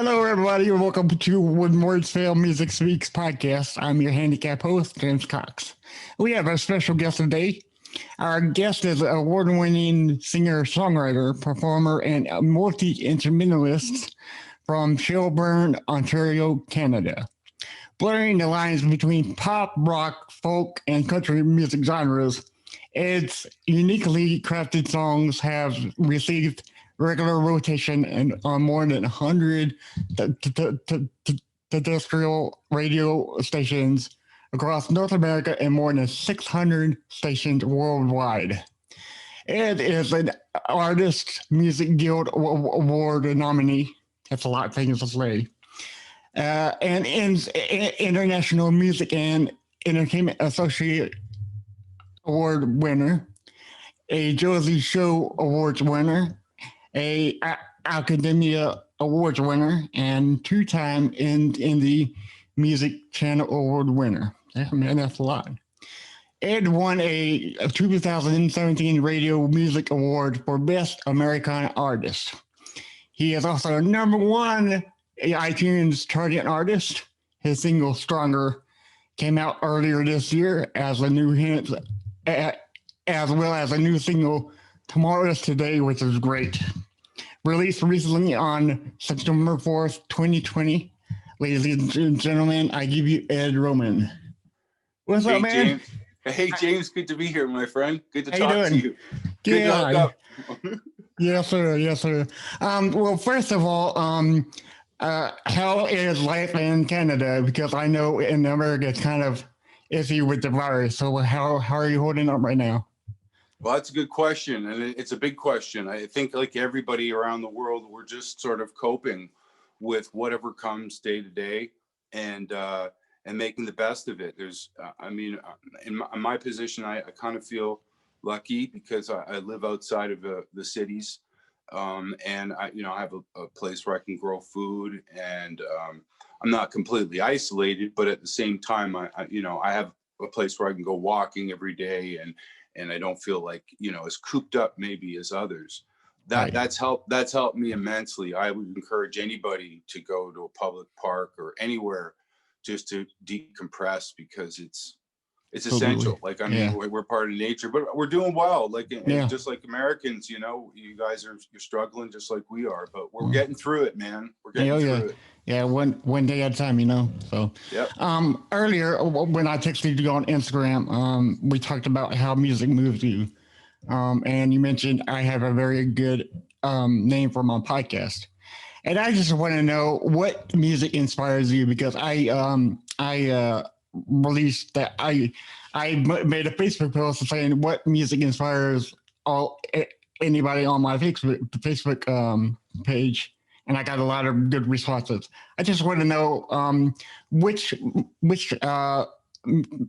Hello, everybody, and welcome to When Words Fail Music Speaks podcast. I'm your handicap host, James Cox. We have a special guest today. Our guest is award-winning singer-songwriter, performer, and multi-instrumentalist from Shelburne, Ontario, Canada. Blurring the lines between pop, rock, folk, and country music genres, its uniquely crafted songs have received regular rotation and on more than 100 terrestrial radio stations across North America and more than 600 stations worldwide. Ed is an Artist Music Guild Award nominee. That's a lot of things to say. And International Music and Entertainment Associate Award winner, a Jersey Show Awards winner, a Academia Awards winner, and two-time Indie Music Channel Award winner. Man, that's a lot. Ed won a 2017 Radio Music Award for Best Americana Artist. He is also a #1 iTunes charting artist. His single "Stronger" came out earlier this year as a new hit, as well as a new single "Tomorrow Is Today," which is great. Released recently on September 4th, 2020. Ladies and gentlemen, I give you Ed Roman. What's up, man? James. Hey, James. Good to be here, my friend. Good to How talk to you. Good Yeah. to hook up. Yes, sir. Yes, sir. Well, first of all, how is life in Canada? Because I know in America it's kind of iffy with the virus. So how are you holding up right now? Well, that's a good question, and it's a big question. I think, like everybody around the world, we're just sort of coping with whatever comes day to day, and making the best of it. There's, in my position, I kind of feel lucky because I live outside of the cities, and I have a place where I can grow food, and I'm not completely isolated, but at the same time, I have a place where I can go walking every day, and I don't feel like as cooped up maybe as others. That's helped me immensely. I would encourage anybody to go to a public park or anywhere just to decompress, because it's essential. Like, we're part of nature, but we're doing well. Like, just like Americans, you guys you're struggling just like we are, but we're getting through it, man. We're getting through it. Yeah, one day at a time, So, yep. Earlier when I texted you on Instagram, we talked about how music moves you, and you mentioned I have a very good name for my podcast, and I just want to know what music inspires you, because I released that I made a Facebook post saying what music inspires anybody on my Facebook page. And I got a lot of good responses. I just want to know which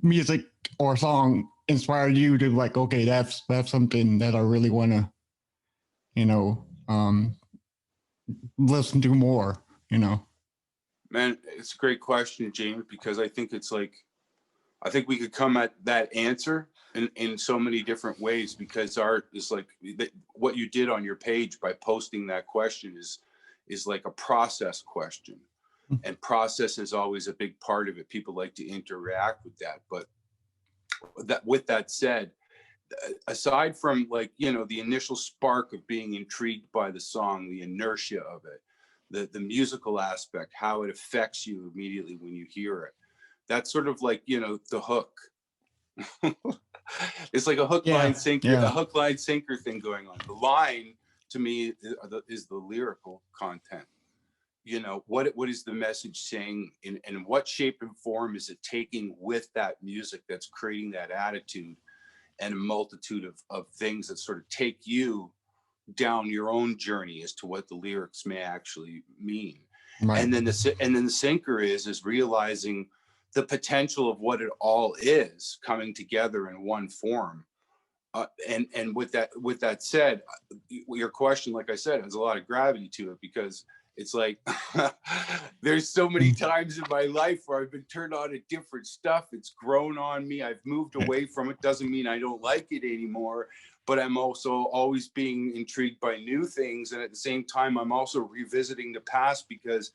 music or song inspired you to, like, okay, that's something that I really want to, listen to more. Man, it's a great question, James, because I think I think we could come at that answer in so many different ways, because art is like what you did on your page by posting that question is like a process question, and process is always a big part of it. People like to interact with that, but with that said, aside from the initial spark of being intrigued by the song, the inertia of it, the musical aspect, how it affects you immediately when you hear it, that's sort of like the hook. It's like a hook line sinker, a hook line sinker thing going on. The line, to me, is the lyrical content. What is the message saying, and what shape and form is it taking with that music that's creating that attitude, and a multitude of things that sort of take you down your own journey as to what the lyrics may actually mean. Right. And then the sinker is realizing the potential of what it all is coming together in one form. And with that said, your question, like I said, has a lot of gravity to it, because it's like there's so many times in my life where I've been turned on to different stuff. It's grown on me. I've moved away from it. Doesn't mean I don't like it anymore, but I'm also always being intrigued by new things. And at the same time, I'm also revisiting the past, because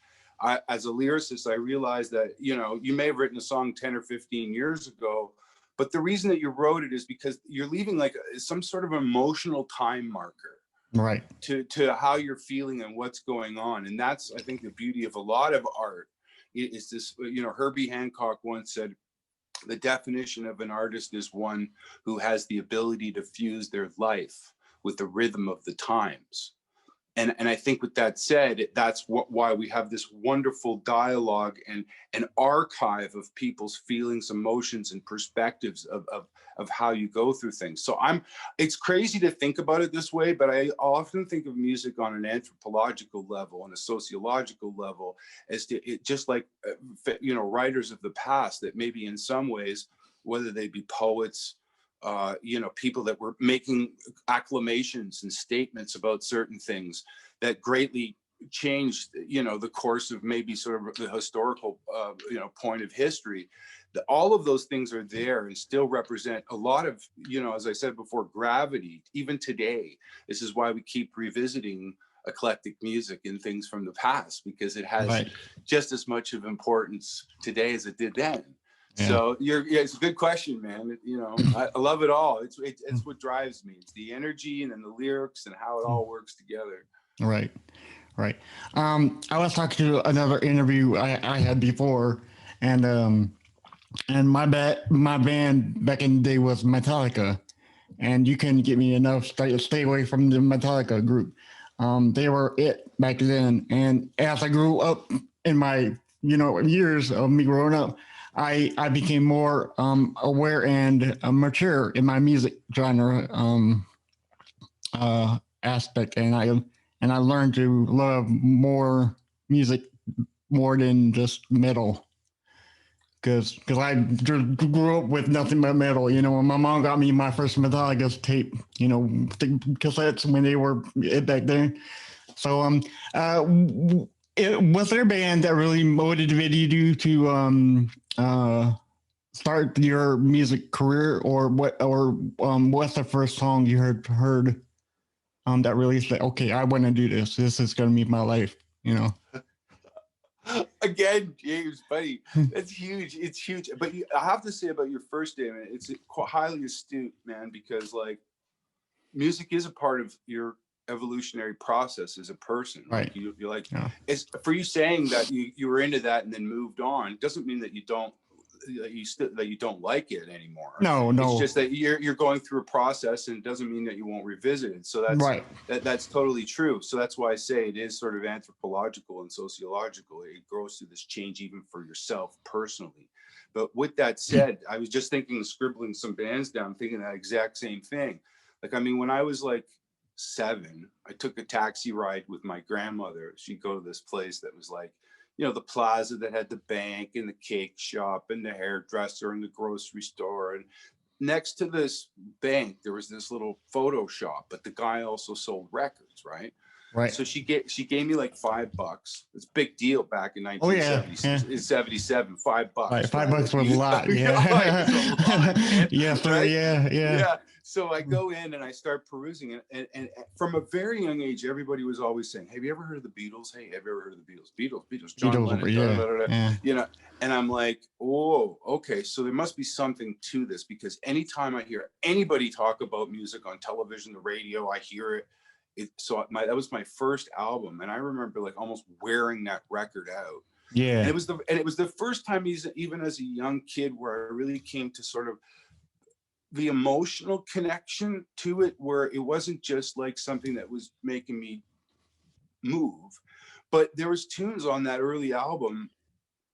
as a lyricist, I realized that, you know, you may have written a song 10 or 15 years ago, but the reason that you wrote it is because you're leaving like some sort of emotional time marker, right, to how you're feeling and what's going on. And that's, I think, the beauty of a lot of art is this, you know, Herbie Hancock once said, the definition of an artist is one who has the ability to fuse their life with the rhythm of the times. And I think with that said, that's why we have this wonderful dialogue and an archive of people's feelings, emotions, and perspectives of how you go through things. So it's crazy to think about it this way, but I often think of music on an anthropological level and a sociological level, as to it, just like, you know, writers of the past that maybe in some ways, whether they be poets, you know, people that were making acclamations and statements about certain things that greatly changed, you know, the course of maybe sort of the historical, you know, point of history. All of those things are there and still represent a lot of, you know, as I said before, gravity, even today. This is why we keep revisiting eclectic music and things from the past, because it has right. just as much of importance today as it did then. Yeah. So yeah, it's a good question, man. You know, I love it all. It's what drives me. It's the energy and then the lyrics and how it all works together. Right, right. I was talking to another interview I had before, and my band back in the day was Metallica, and you couldn't get me enough. Stay away from the Metallica group. They were it back then, and as I grew up in my years of me growing up, I became more aware and mature in my music genre aspect, and I learned to love more music more than just metal. Because I grew up with nothing but metal. You know, when my mom got me my first Metallica tape, you know, the cassettes when they were it back then. So was there a band that really motivated you to start your music career, or what's the first song you heard that really said, okay, I want to do this. This is going to be my life, you know? Again, James, buddy, that's huge. It's huge. But I have to say about your first day, man, it's highly astute, man, because like music is a part of your evolutionary process as a person. Right. Like you're like, Yeah. it's for you saying that you were into that and then moved on doesn't mean that you don't that you don't like it anymore. No. It's just that you're going through a process, and it doesn't mean that you won't revisit it. So that's right. That's totally true. So that's why I say it is sort of anthropological and sociological. It grows through this change even for yourself personally. But with that said, I was just thinking, scribbling some bands down, thinking that exact same thing. Like, I mean, when I was like 7, I took a taxi ride with my grandmother. She'd go to this place that was like, you know, the plaza that had the bank and the cake shop and the hairdresser and the grocery store. And next to this bank, there was this little photo shop, but the guy also sold records, right? Right. So she gave me like $5. It's a big deal back in 1977. $5. Right, $5 right? was a lot. Yeah. It's a lot, yes, sir. right? Yeah. So I go in and I start perusing it, and from a very young age, everybody was always saying, "Have you ever heard of the Beatles? Hey, have you ever heard of the Beatles? Beatles, John Lennon, yeah. you know." And I'm like, "Oh, okay. So there must be something to this, because anytime I hear anybody talk about music on television, the radio, I hear it." That was my first album, and I remember like almost wearing that record out. Yeah. And it was the first time, even as a young kid, where I really came to sort of the emotional connection to it, where it wasn't just like something that was making me move, but there was tunes on that early album,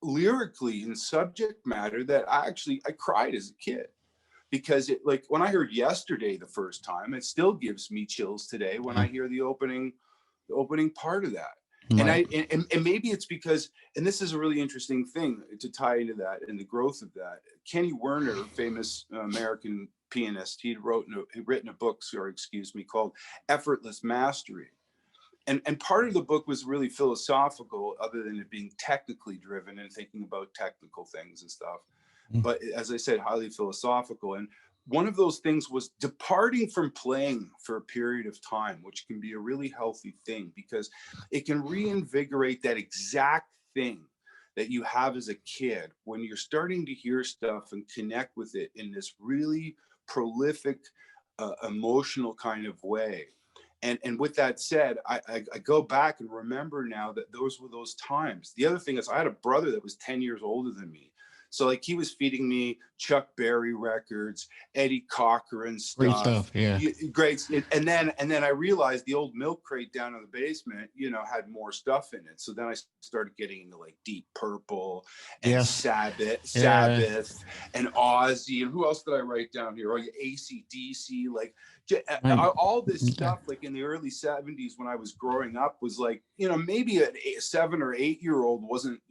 lyrically and subject matter, that I cried as a kid, because it, like when I heard Yesterday the first time, it still gives me chills today when I hear the opening part of that. Right. And maybe it's because, and this is a really interesting thing to tie into that and the growth of that. Kenny Werner, famous American pianist, he'd written a book, called Effortless Mastery. And part of the book was really philosophical, other than it being technically driven and thinking about technical things and stuff. But as I said, highly philosophical. And one of those things was departing from playing for a period of time, which can be a really healthy thing because it can reinvigorate that exact thing that you have as a kid when you're starting to hear stuff and connect with it in this really prolific, emotional kind of way. And with that said, I go back and remember now that those were those times. The other thing is I had a brother that was 10 years older than me. So like he was feeding me Chuck Berry records, Eddie Cochran stuff. Great stuff, yeah. Great. And then I realized the old milk crate down in the basement, had more stuff in it. So then I started getting into like Deep Purple and Sabbath and Ozzy. And who else did I write down here? Oh, AC/DC, like all this stuff like in the early 70s when I was growing up was like, maybe a 7 or 8 year old wasn't,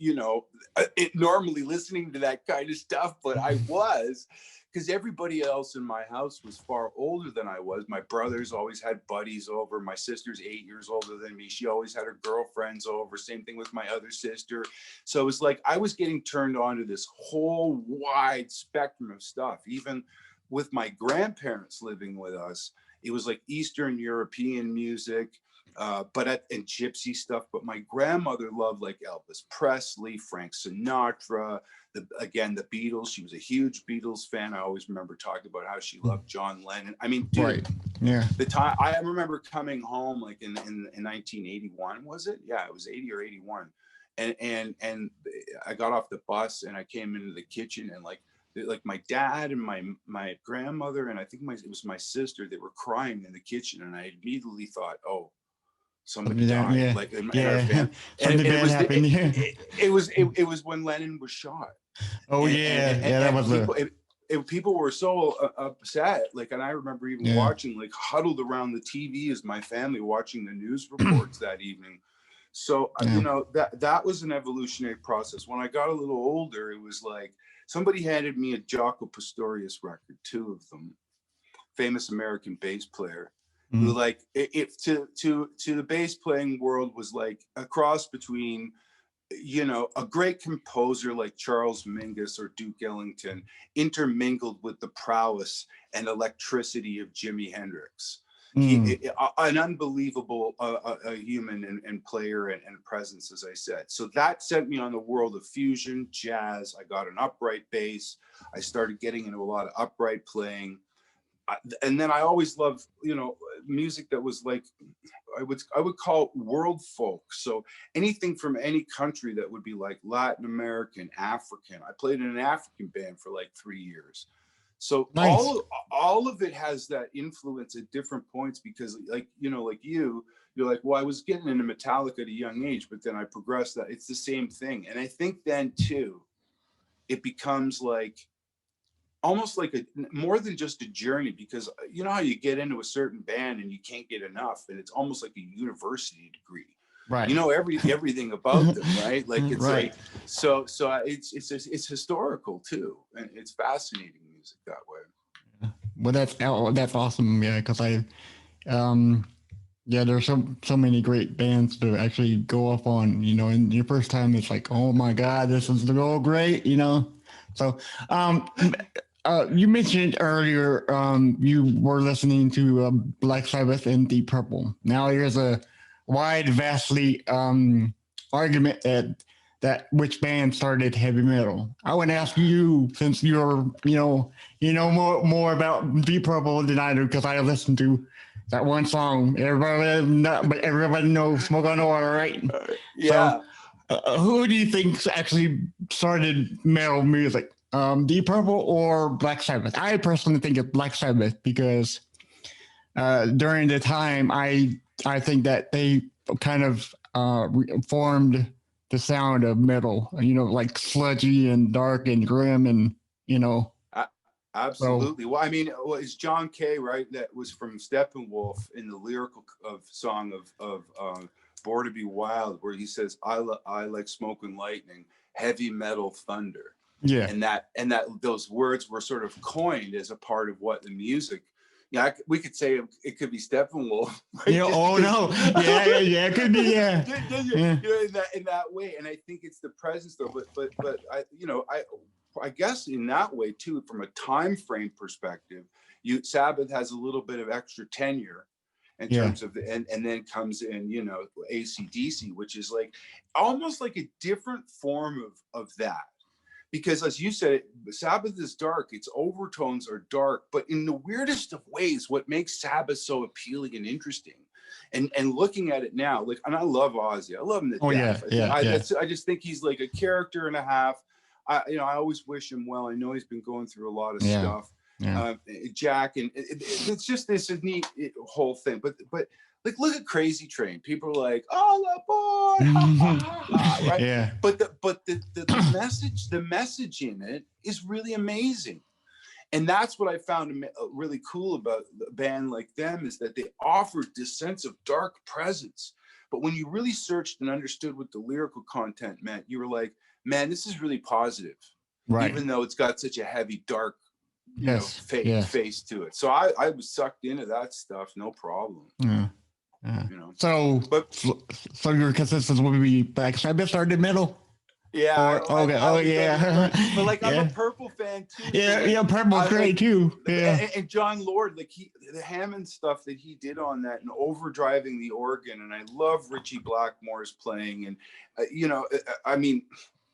normally listening to that kind of stuff, but I was, because everybody else in my house was far older than I was. My brothers always had buddies over. My sister's 8 years older than me. She always had her girlfriends over. Same thing with my other sister. So it was like I was getting turned on to this whole wide spectrum of stuff. Even with my grandparents living with us, it was like Eastern European music, and gypsy stuff. But my grandmother loved like Elvis Presley, Frank Sinatra, the Beatles. She was a huge Beatles fan. I always remember talking about how she loved John Lennon. I mean, dude, right. Yeah. The time I remember coming home like in 1981, was it? Yeah, it was 80 or 81. And I got off the bus and I came into the kitchen and like my dad and my grandmother and I think it was my sister, they were crying in the kitchen, and I immediately thought, oh, somebody died. Yeah. Like in our family. And it was when Lennon was shot. Oh, that was people were so upset. Like, and I remember even watching, like huddled around the TV as my family watching the news reports that evening. So, that was an evolutionary process. When I got a little older, it was like somebody handed me a Jaco Pastorius record, 2 of them, famous American bass player, who like if to the bass playing world was like a cross between, a great composer like Charles Mingus or Duke Ellington intermingled with the prowess and electricity of Jimi Hendrix. An unbelievable human and player and presence, as I said. So that sent me on the world of fusion, jazz. I got an upright bass. I started getting into a lot of upright playing. And then I always loved, music that was like, I would call world folk. So anything from any country that would be like Latin American, African. I played in an African band for like 3 years. So nice. all of it has that influence at different points because like, you're like, well, I was getting into Metallica at a young age, but then I progressed that. It's the same thing. And I think then too, it becomes like, almost like more than just a journey, because you know how you get into a certain band and you can't get enough, and it's almost like a university degree, right? You know everything about them, right? Like it's right. Like so it's historical too, and it's fascinating music that way. Well, that's awesome, yeah, because there's so many great bands to actually go off on, and your first time it's like, oh my God, this is so great, So you mentioned earlier you were listening to Black Sabbath and Deep Purple. Now there's a vastly argument that which band started heavy metal. I would ask you, since you're more about Deep Purple than I do, because I listened to that one song. Everybody knows "Smoke on the Water," right? Yeah. So, who do you think actually started metal music? Deep Purple or Black Sabbath? I personally think it's Black Sabbath because during the time, I think that they kind of formed the sound of metal, like sludgy and dark and grim and, Absolutely. So, well, I mean, it's John Kay, right? That was from Steppenwolf in the lyrical song of Born to Be Wild, where he says, I like smoke and lightning, heavy metal thunder. Yeah. And that those words were sort of coined as a part of what the music, we could say it could be Steppenwolf. Right? Oh no. Yeah, it could be, in that way. And I think it's the presence though, but I guess in that way too, from a time frame perspective, Sabbath has a little bit of extra tenure in Yeah. terms of and then comes in, you know, AC/DC, which is like almost like a different form of that. Because as you said, Sabbath is dark, its overtones are dark, but in the weirdest of ways, what makes Sabbath so appealing and interesting, and looking at it now, like, and I love Ozzy, I love him to Oh yeah, death. yeah, yeah. I just think he's like a character and a half. You know, I always wish him well. I know he's been going through a lot of Yeah. stuff. Yeah. Jack, and it's just this neat whole thing. But like, look at Crazy Train. People are like, "Oh, the boy," ha, ha, ha, ha, right? Yeah. But the message in it is really amazing. And that's what I found really cool about a band like them, is that they offered this sense of dark presence. But when you really searched and understood what the lyrical content meant, you were like, man, this is really positive, Right. even though it's got such a heavy, dark, you know, face to it. So I was sucked into that stuff, no problem. Yeah. Yeah. You know. So your consensus would be Black Sabbath started middle? Yeah. Okay. But like, I'm a Purple fan too. Yeah, so like, yeah, Purple's great too. Yeah. And John Lord, like the Hammond stuff that he did on that, and overdriving the organ, and I love Richie Blackmore's playing, and you know, I mean,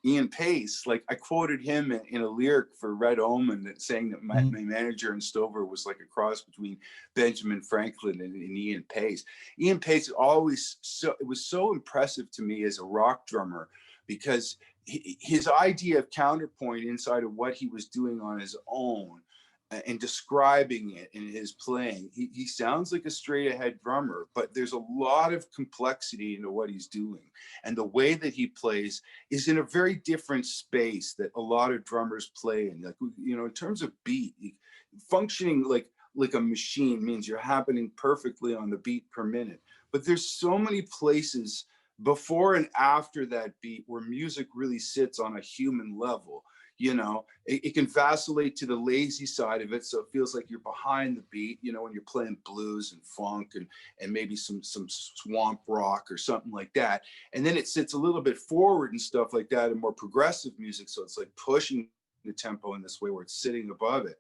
Ian Pace, like I quoted him in a lyric for Red Omen, that saying that my manager in Stover was like a cross between Benjamin Franklin and Ian Pace. Ian Pace always it was so impressive to me as a rock drummer, because his idea of counterpoint inside of what he was doing on his own and describing it in his playing, he sounds like a straight ahead drummer, but there's a lot of complexity into what he's doing. And the way that he plays is in a very different space that a lot of drummers play in. Like, you know, in terms of beat, functioning like a machine means you're happening perfectly on the beat per minute. But there's so many places before and after that beat where music really sits on a human level. You know, it can vacillate to the lazy side of it, so it feels like you're behind the beat, you know, when you're playing blues and funk and maybe some swamp rock or something like that. And then it sits a little bit forward and stuff like that, and more progressive music, so it's like pushing the tempo in this way where it's sitting above it.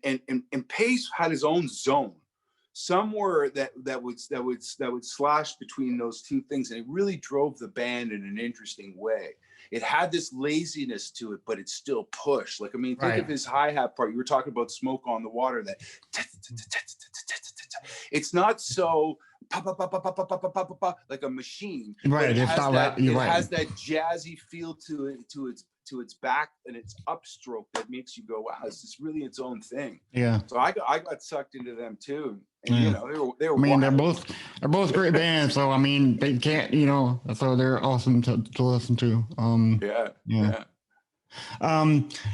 And Pace had his own zone somewhere that would slash between those two things, and it really drove the band in an interesting way. It had this laziness to it, but it still pushed. Like, I mean, think of his hi-hat part. You were talking about Smoke on the Water, that it's not so like a machine. Right. It has that jazzy feel to it, to its back and its upstroke that makes you go, wow, this is really its own thing. Yeah. So I got sucked into them too. And you know, they were I mean, they're both great bands, so I mean, they can't, you know, so they're awesome to listen to. Yeah.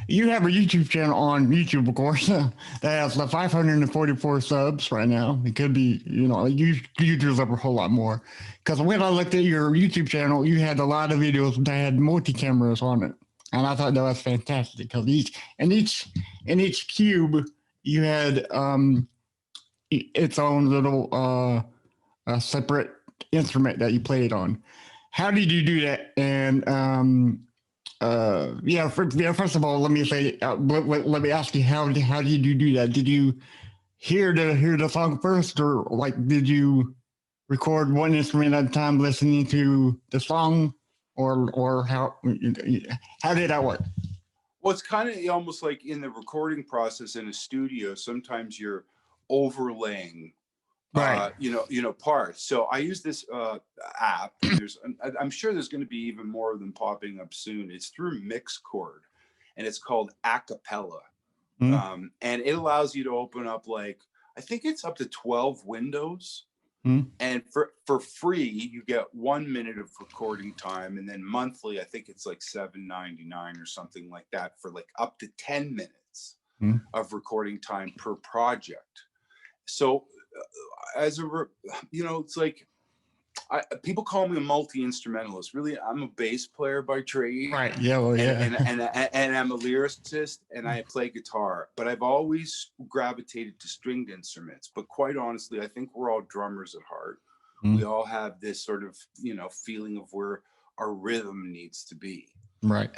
You have a YouTube channel on YouTube, of course, that has 544 subs right now. It could be, you know, you deserve a whole lot more. Because when I looked at your YouTube channel, you had a lot of videos that had multi-cameras on it. And I thought that was fantastic, because each cube you had its own little separate instrument that you played on. How did you do that? And first of all, let me say, let me ask you, how did you do that? Did you hear the song first, or like did you record one instrument at a time, listening to the song, or how did that work? Well, it's kind of almost like in the recording process in a studio. Sometimes you're overlaying parts. So I use this app. I'm sure there's going to be even more of them popping up soon. It's through Mixchord, and it's called Acapella. And it allows you to open up, like, I think it's up to 12 windows. And for free, you get 1 minute of recording time, and then monthly, I think it's like $7.99 or something like that, for like up to 10 minutes of recording time per project. So it's like, people call me a multi-instrumentalist. Really, I'm a bass player by trade. Right. Yeah. Well, yeah. And I'm a lyricist, and I play guitar. But I've always gravitated to stringed instruments. But quite honestly, I think we're all drummers at heart. We all have this sort of, you know, feeling of where our rhythm needs to be. Right.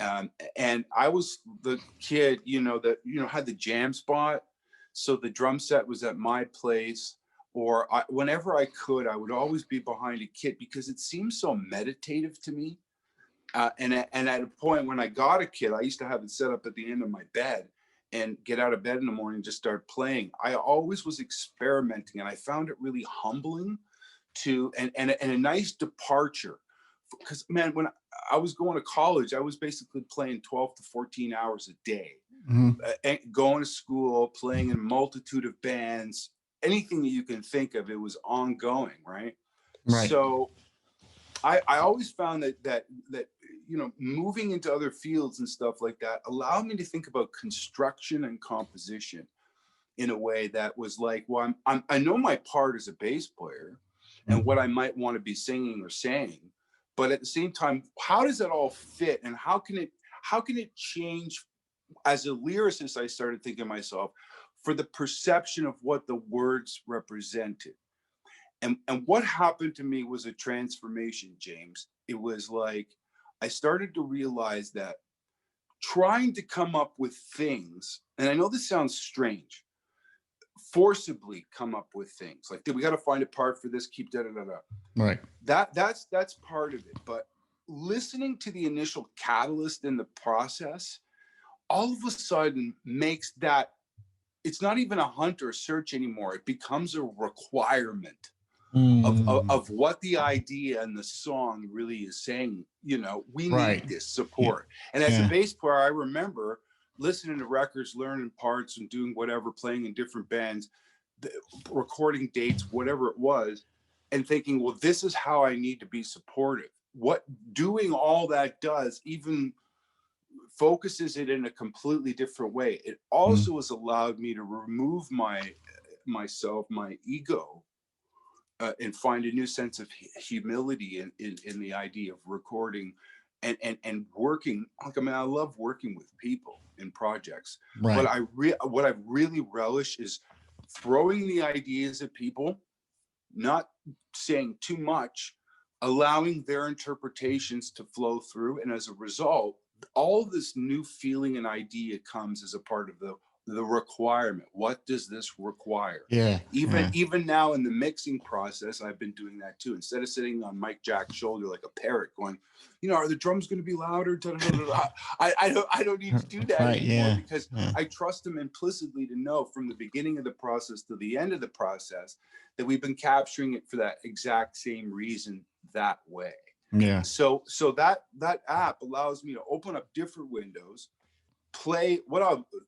And I was the kid, that, had the jam spot. So the drum set was at my place, or whenever I could, I would always be behind a kit because it seemed so meditative to me. And at a point when I got a kit, I used to have it set up at the end of my bed and get out of bed in the morning and just start playing. I always was experimenting, and I found it really humbling and a nice departure. Because, man, when I was going to college, I was basically playing 12 to 14 hours a day, going to school, playing in a multitude of bands, anything that you can think of, it was ongoing, right? Right. So I always found that moving into other fields and stuff like that allowed me to think about construction and composition in a way that was like, well, I know my part as a bass player and what I might want to be singing or saying, but at the same time, how does it all fit, and how can it change? As a lyricist, I started thinking to myself, for the perception of what the words represented. And what happened to me was a transformation, James. It was like I started to realize that trying to come up with things, and I know this sounds strange, forcibly come up with things like, we got to find a part for this, keep da da da da. Right. That's part of it. But listening to the initial catalyst in the process, all of a sudden makes that, it's not even a hunt or search anymore. It becomes a requirement of what the idea and the song really is saying. We need this support. Yeah. And as a bass player, I remember listening to records, learning parts and doing whatever, playing in different bands, recording dates, whatever it was, and thinking, well, this is how I need to be supportive. What doing all that does, even focuses it in a completely different way. It also has allowed me to remove myself, my ego, and find a new sense of humility in the idea of recording and working. Like, I love working with people in projects, right. But what I really relish is throwing the ideas at people, not saying too much, allowing their interpretations to flow through. And as a result, all this new feeling and idea comes as a part of the requirement. What does this require? Yeah. Even now in the mixing process, I've been doing that too. Instead of sitting on Mike Jack's shoulder like a parrot going, are the drums going to be louder? I don't need to do that anymore, because I trust him implicitly to know from the beginning of the process to the end of the process that we've been capturing it for that exact same reason that way. Yeah. So that app allows me to open up different windows, play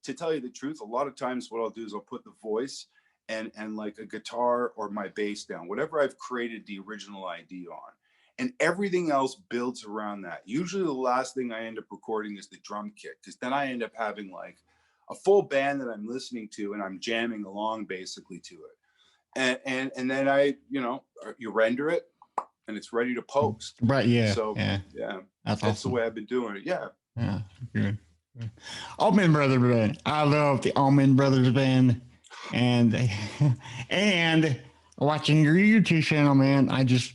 to tell you the truth, a lot of times what I'll do is I'll put the voice and like a guitar or my bass down, whatever I've created the original idea on, and everything else builds around that. Usually the last thing I end up recording is the drum kit, because then I end up having like a full band that I'm listening to and I'm jamming along basically to it. And then you render it and it's ready to post. Right. Yeah. So that's awesome. The way I've been doing it. Yeah. Yeah. Good. Allman Brothers Band. I love the Allman Brothers Band, and watching your YouTube channel, man, I just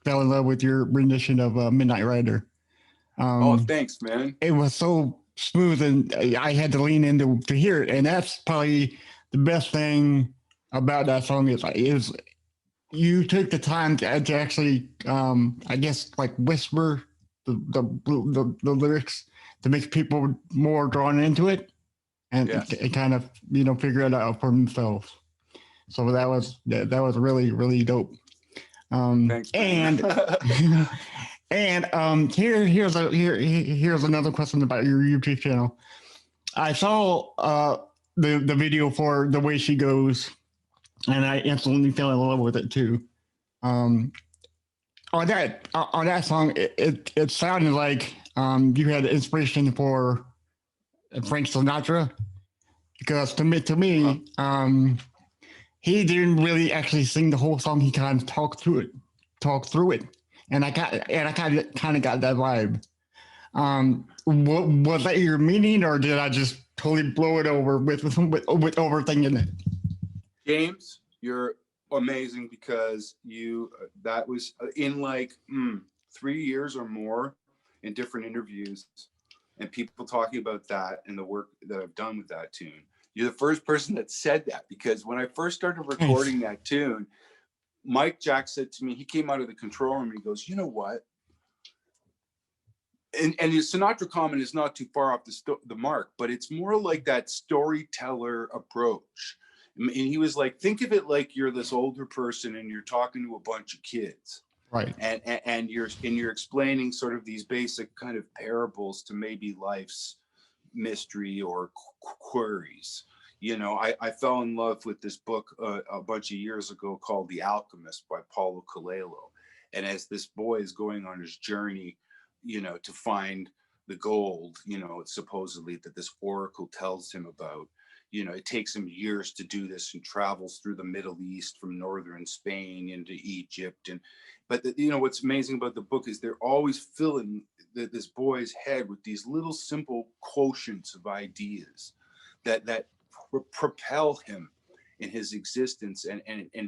fell in love with your rendition of Midnight Rider. Thanks, man. It was so smooth, and I had to lean in to hear it, and that's probably the best thing about that song is you took the time to actually, I guess, like whisper the lyrics to make people more drawn into it and kind of, figure it out for themselves. So that was really, really dope. Thanks, and here's another question about your YouTube channel. I saw the video for The Way She Goes, and I instantly fell in love with it too. On that song, it sounded like you had inspiration for Frank Sinatra, because to me, he didn't really actually sing the whole song. He kind of talked through it, and I kind of got that vibe. Was that your meaning, or did I just totally blow it over with overthinking it? James, you're amazing, because that was in like 3 years or more in different interviews. and people talking about that and the work that I've done with that tune. You're the first person that said that, because when I first started recording that tune, Mike Jack said to me, he came out of the control room and he goes, you know what? And his Sinatra comment is not too far off the mark, but it's more like that storyteller approach. And he was like, think of it like you're this older person and you're talking to a bunch of kids. Right. And you're explaining sort of these basic kind of parables to maybe life's mystery or queries. You know, I fell in love with this book a bunch of years ago called The Alchemist by Paulo Coelho. And as this boy is going on his journey, you know, to find the gold, you know, supposedly that this oracle tells him about, you know, it takes him years to do this and travels through the Middle East from northern Spain into Egypt. But you know, what's amazing about the book is they're always filling this boy's head with these little simple quotients of ideas that propel him in his existence and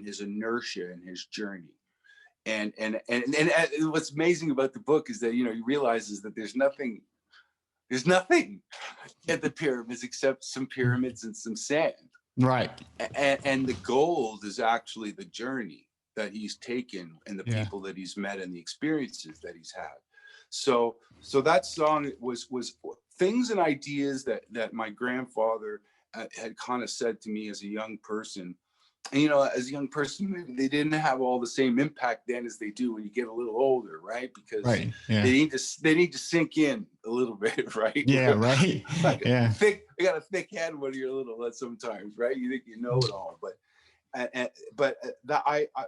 his inertia and his journey. And what's amazing about the book is that, you know, he realizes that there's nothing at the pyramids except some pyramids and some sand. Right. And the gold is actually the journey that he's taken and the people that he's met and the experiences that he's had. So that song was things and ideas that my grandfather had kind of said to me as a young person. And, you know, as a young person, maybe they didn't have all the same impact then as they do when you get a little older, right? Because they need to sink in a little bit, right? Yeah, right. Like you got a thick head when you're little sometimes, right? You think you know it all, but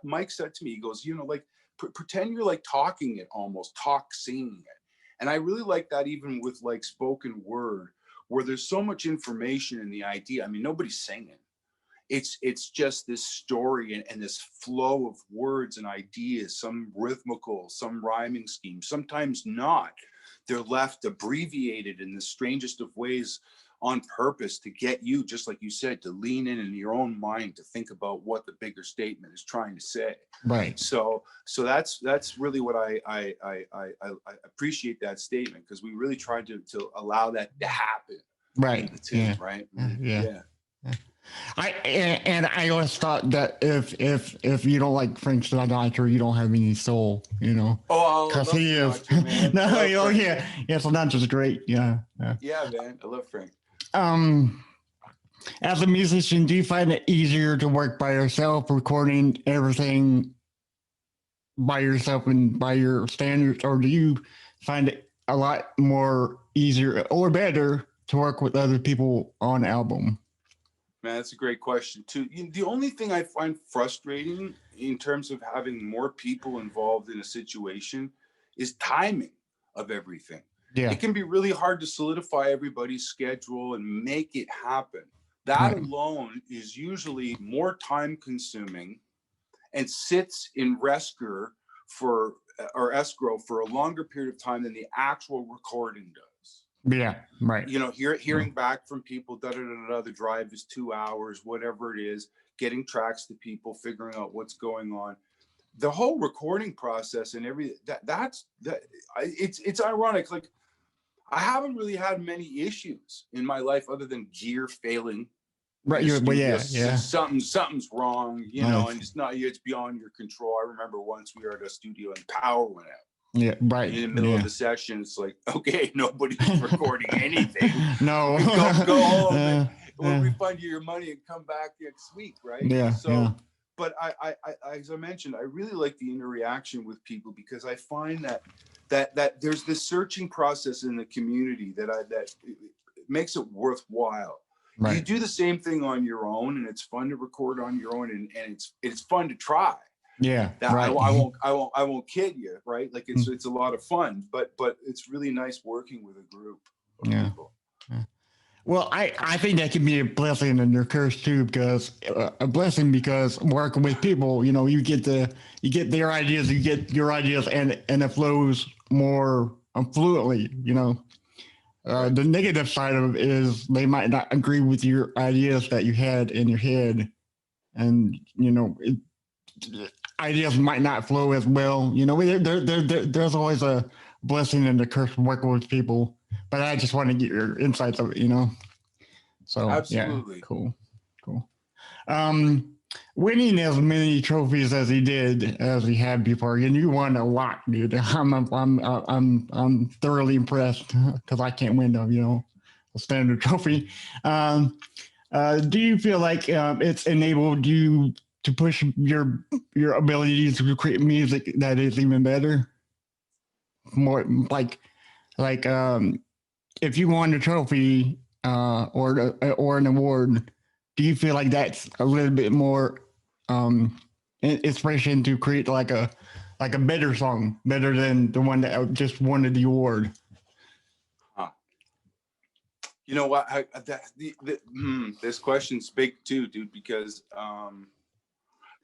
Mike said to me, he goes, you know, like pretend you're like talking it, almost singing it. And I really like that, even with like spoken word, where there's so much information in the idea. I mean, nobody's singing. It's just this story and this flow of words and ideas, some rhythmical, some rhyming schemes, sometimes not. They're left abbreviated in the strangest of ways on purpose to get you, just like you said, to lean in your own mind to think about what the bigger statement is trying to say. Right. So that's really what I appreciate that statement, because we really tried to allow that to happen. Right. Yeah. Right. Yeah. I always thought that if you don't like Frank Sinatra, you don't have any soul, you know. Because he is. No, yeah, Sinatra's great. Yeah, man, I love Frank. As a musician, do you find it easier to work by yourself, recording everything by yourself and by your standards, or do you find it a lot more easier or better to work with other people on album? Man, that's a great question too. The only thing I find frustrating in terms of having more people involved in a situation is timing of everything. Yeah. It can be really hard to solidify everybody's schedule and make it happen. That alone is usually more time consuming and sits in escrow for a longer period of time than the actual recording does. Yeah, right. You know, hearing back from people, the drive is 2 hours, whatever it is, getting tracks to people, figuring out what's going on. The whole recording process and everything, it's ironic. Like, I haven't really had many issues in my life other than gear failing. Right. Something's wrong, you know, and it's beyond your control. I remember once we were at a studio and power went out. Yeah, right. In the middle of the session, it's like, okay, nobody's recording anything. No. Go home. We'll refund you your money and come back next week, right? Yeah. So, but I, as I mentioned, I really like the interaction with people, because I find that there's this searching process in the community that makes it worthwhile. Right. You do the same thing on your own, and it's fun to record on your own, and it's fun to try. Yeah, right. I won't kid you, right? Like it's a lot of fun, but it's really nice working with a group of people. Yeah. Well, I think that can be a blessing and a curse too, because a blessing because working with people, you know, you get their ideas, you get your ideas, and it flows more fluently. You know, the negative side of it is they might not agree with your ideas that you had in your head, and you know. Ideas might not flow as well. You know, there's always a blessing and a curse working with people. but I just want to get your insights of it, you know. So Absolutely. yeah, cool. Um, Winning as many trophies as he had before, and you won a lot, dude. I'm thoroughly impressed because I can't win them, you know, a standard trophy. Um, do you feel like it's enabled you to push your abilities to create music that is even better? More like if you won a trophy or an award, do you feel like that's a little bit more inspiration to create like a better song, better than the one that just won the award? You know what? This question's big too, dude, because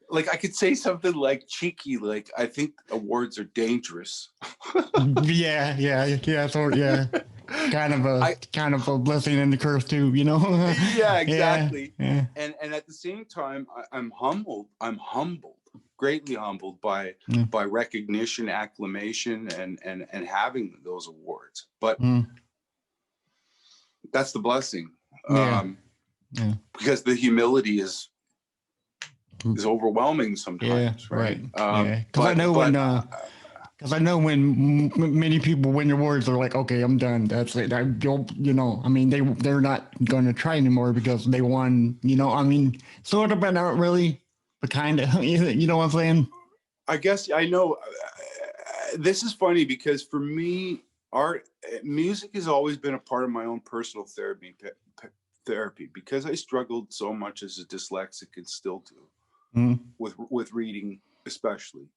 like I could say something like cheeky, like I think awards are dangerous. Yeah. So yeah, kind of a blessing and a curse too, you know. Yeah, exactly. Yeah. And at the same time, I'm humbled. I'm humbled, greatly humbled by recognition, acclamation, and having those awards. But that's the blessing. Because the humility is overwhelming sometimes, right? Because I know when many people win awards, they're like, okay, I'm done. That's it. You know, I mean, they're not going to try anymore because they won. You know, I mean, sort of, but not really, but kind of. You know what I'm saying? I guess I know. This is funny because for me, music has always been a part of my own personal therapy because I struggled so much as a dyslexic and still do with reading, especially.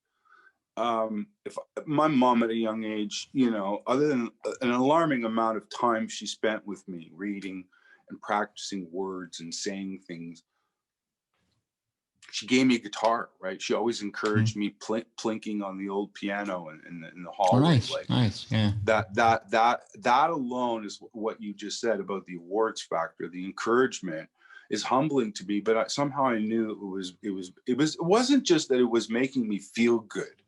If my mom at a young age, you know, other than an alarming amount of time she spent with me reading and practicing words and saying things, she gave me a guitar, right? She always encouraged me plinking on the old piano in the hallway. Oh, nice, yeah. That alone is what you just said about the awards factor. The encouragement is humbling to me, but somehow I knew it wasn't just that it was making me feel good,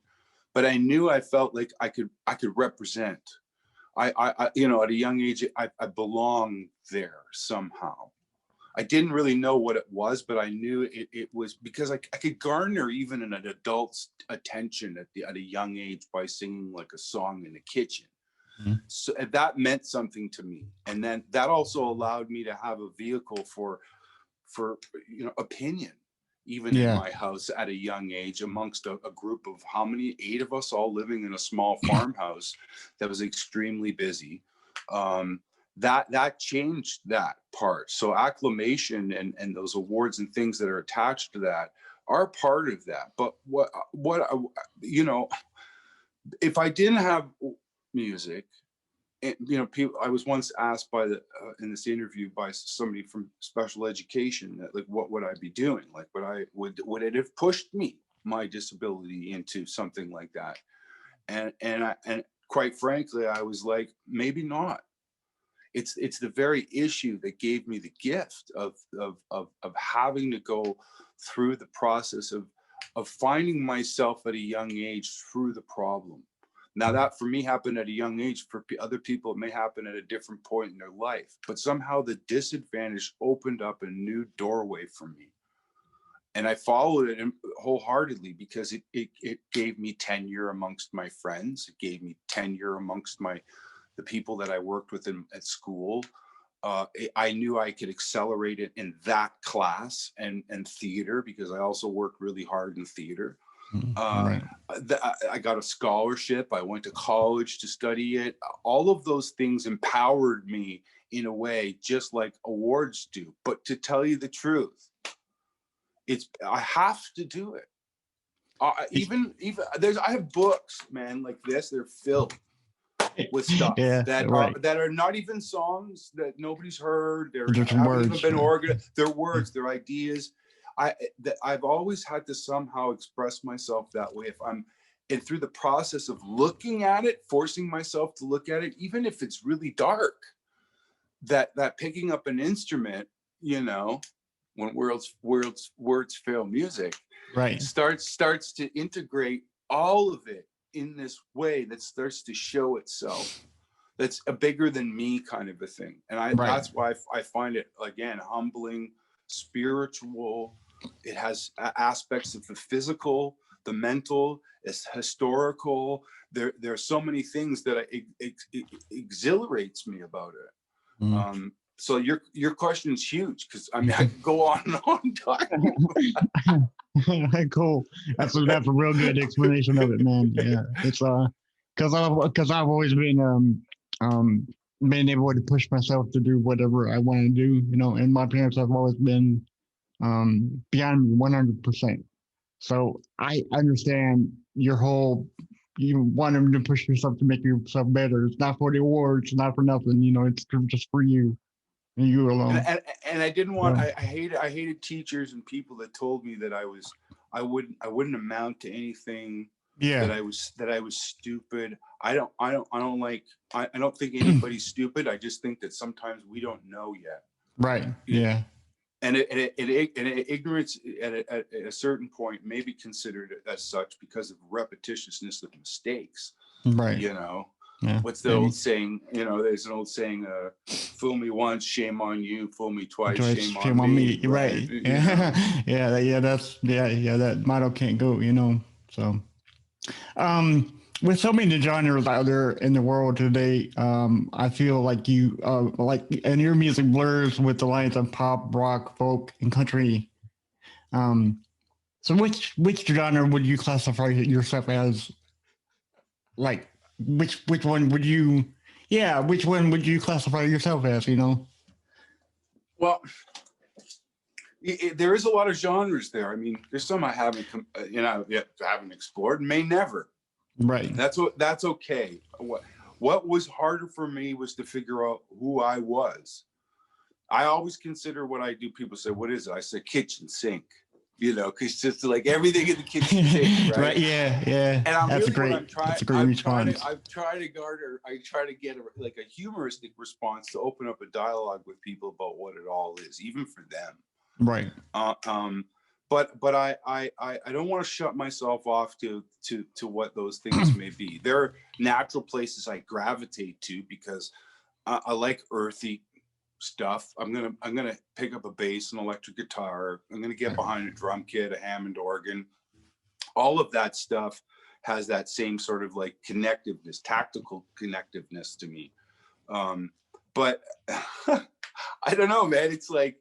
but I knew I felt like I could represent. I you know, at a young age, I belonged there somehow. I didn't really know what it was, but I knew it was because I could garner even an adult's attention at a young age by singing like a song in the kitchen. So that meant something to me. And then that also allowed me to have a vehicle for you know, opinion, even in my house at a young age, amongst a group of how many, 8 of us all living in a small farmhouse that was extremely busy. That changed that part. So acclamation and those awards and things that are attached to that are part of that. But what you know, if I didn't have music, and, you know, people, I was once asked in this interview by somebody from special education that, like, what would I be doing? Like, would it have pushed me, my disability, into something like that? And quite frankly, I was like, maybe not. It's the very issue that gave me the gift of having to go through the process of finding myself at a young age through the problem. Now, that for me happened at a young age. For other people, it may happen at a different point in their life. But somehow the disadvantage opened up a new doorway for me. And I followed it wholeheartedly because it gave me tenure amongst my friends. It gave me tenure amongst the people that I worked with at school. I knew I could accelerate it in that class and theater, because I also worked really hard in theater. I got a scholarship. I went to college to study it. All of those things empowered me in a way, just like awards do. But to tell you the truth, I have to do it. Even I have books, man, like this. They're filled with stuff that are not even songs, that nobody's heard. They're haven't even been organized. They're words. They're ideas. I've always had to somehow express myself that way. And through the process of looking at it, forcing myself to look at it, even if it's really dark, that picking up an instrument, you know, when words fail music, starts to integrate all of it in this way that starts to show itself. that's a bigger than me kind of a thing. And that's why I find it, again, humbling, spiritual. It has aspects of the physical, the mental, it's historical. There's so many things that it exhilarates me about it. Mm. So your question is huge, because I mean I could go on and on talking. Cool. That's a real good explanation of it, man. Yeah, it's because I've always been being able to push myself to do whatever I want to do, you know. And my parents have always been beyond me 100%. So I understand your whole. You want them to push yourself to make yourself better. It's not for the awards, it's not for nothing. You know, it's just for you. And you alone. And I didn't want. I hated teachers and people that told me that I wouldn't amount to anything. Yeah. That I was stupid. I don't think anybody's stupid. I just think that sometimes we don't know yet. Right. Yeah. And ignorance at a certain point may be considered as such because of repetitiousness of mistakes. Right. You know. Yeah, what's the old saying? You know, there's an old saying, fool me once, shame on you, fool me twice, shame on me. Right. Yeah. That motto can't go, you know. So with so many genres out there in the world today, I feel like and your music blurs with the lines of pop, rock, folk, and country. So which genre would you classify yourself as? Like, which one would you classify yourself as, you know? Well, there is a lot of genres there. I mean, there's some I haven't explored, may never. Right. That's okay. What was harder for me was to figure out who I was. I always consider what I do. People say, what is it? I say kitchen sink. You know, because just like everything in the kitchen sink, right? Right? Yeah. And that's a great response. I try to get a humoristic response to open up a dialogue with people about what it all is, even for them. Right. But I don't want to shut myself off to what those things may be. There are natural places I gravitate to because I like earthy stuff. I'm gonna pick up a bass, an electric guitar. I'm gonna get behind a drum kit, a Hammond organ. All of that stuff has that same sort of like connectiveness, tactical connectiveness to me. But I don't know, man. It's like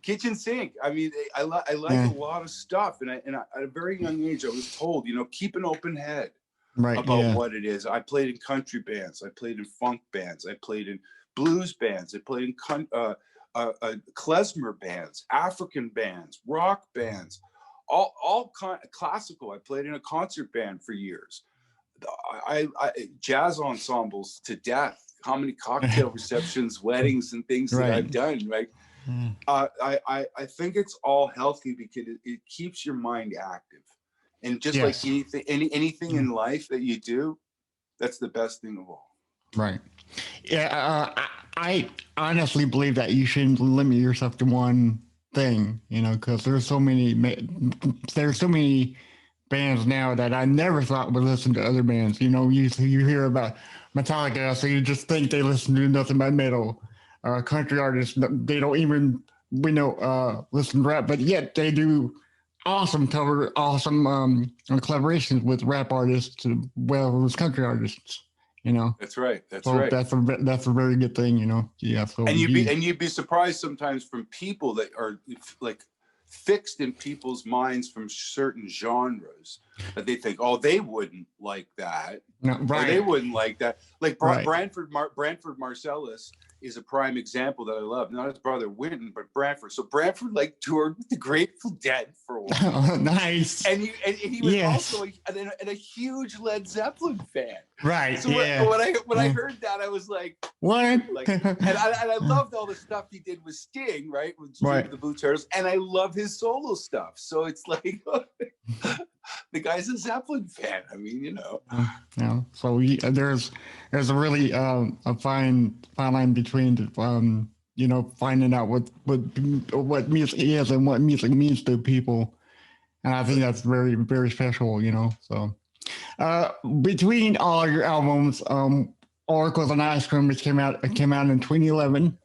kitchen sink. I mean, I like a lot of stuff, and at a very young age, I was told, you know, keep an open head about what it is. I played in country bands. I played in funk bands. I played in blues bands. I played in klezmer bands, African bands, rock bands, all kind of classical. I played in a concert band for years. I jazz ensembles to death. How many cocktail receptions, weddings, and things that I've done, right? I think it's all healthy because it keeps your mind active, and just like anything in life that you do, that's the best thing of all. Right. Yeah. I honestly believe that you shouldn't limit yourself to one thing, you know, because there's so many bands now that I never thought would listen to other bands. You know, you hear about Metallica, so you just think they listen to nothing but metal. Country artists, they don't even listen to rap, but yet they do awesome collaborations with rap artists as well as country artists. You know, that's right. That's right. That's a very good thing. You know, yeah. So you'd be surprised sometimes from people that are like fixed in people's minds from certain genres that they think, oh, they wouldn't like that. No, right. Or they wouldn't like that. Like Branford Marsalis is a prime example that I love. Not his brother Wynton, but Branford. So Branford like toured with the Grateful Dead for a while. Oh, nice. And he was also a huge Led Zeppelin fan. Right. So when I heard that, I was like, what? Like, and I loved all the stuff he did with Sting, right? With the Blue Turtles, and I love his solo stuff. So it's like the guy's a Zeppelin fan. I mean, you know. Yeah. So there's a really a fine line between finding out what music is and what music means to people, and I think that's very, very special. You know. So between all your albums, Oracles and Ice Cream, which came out in 2011.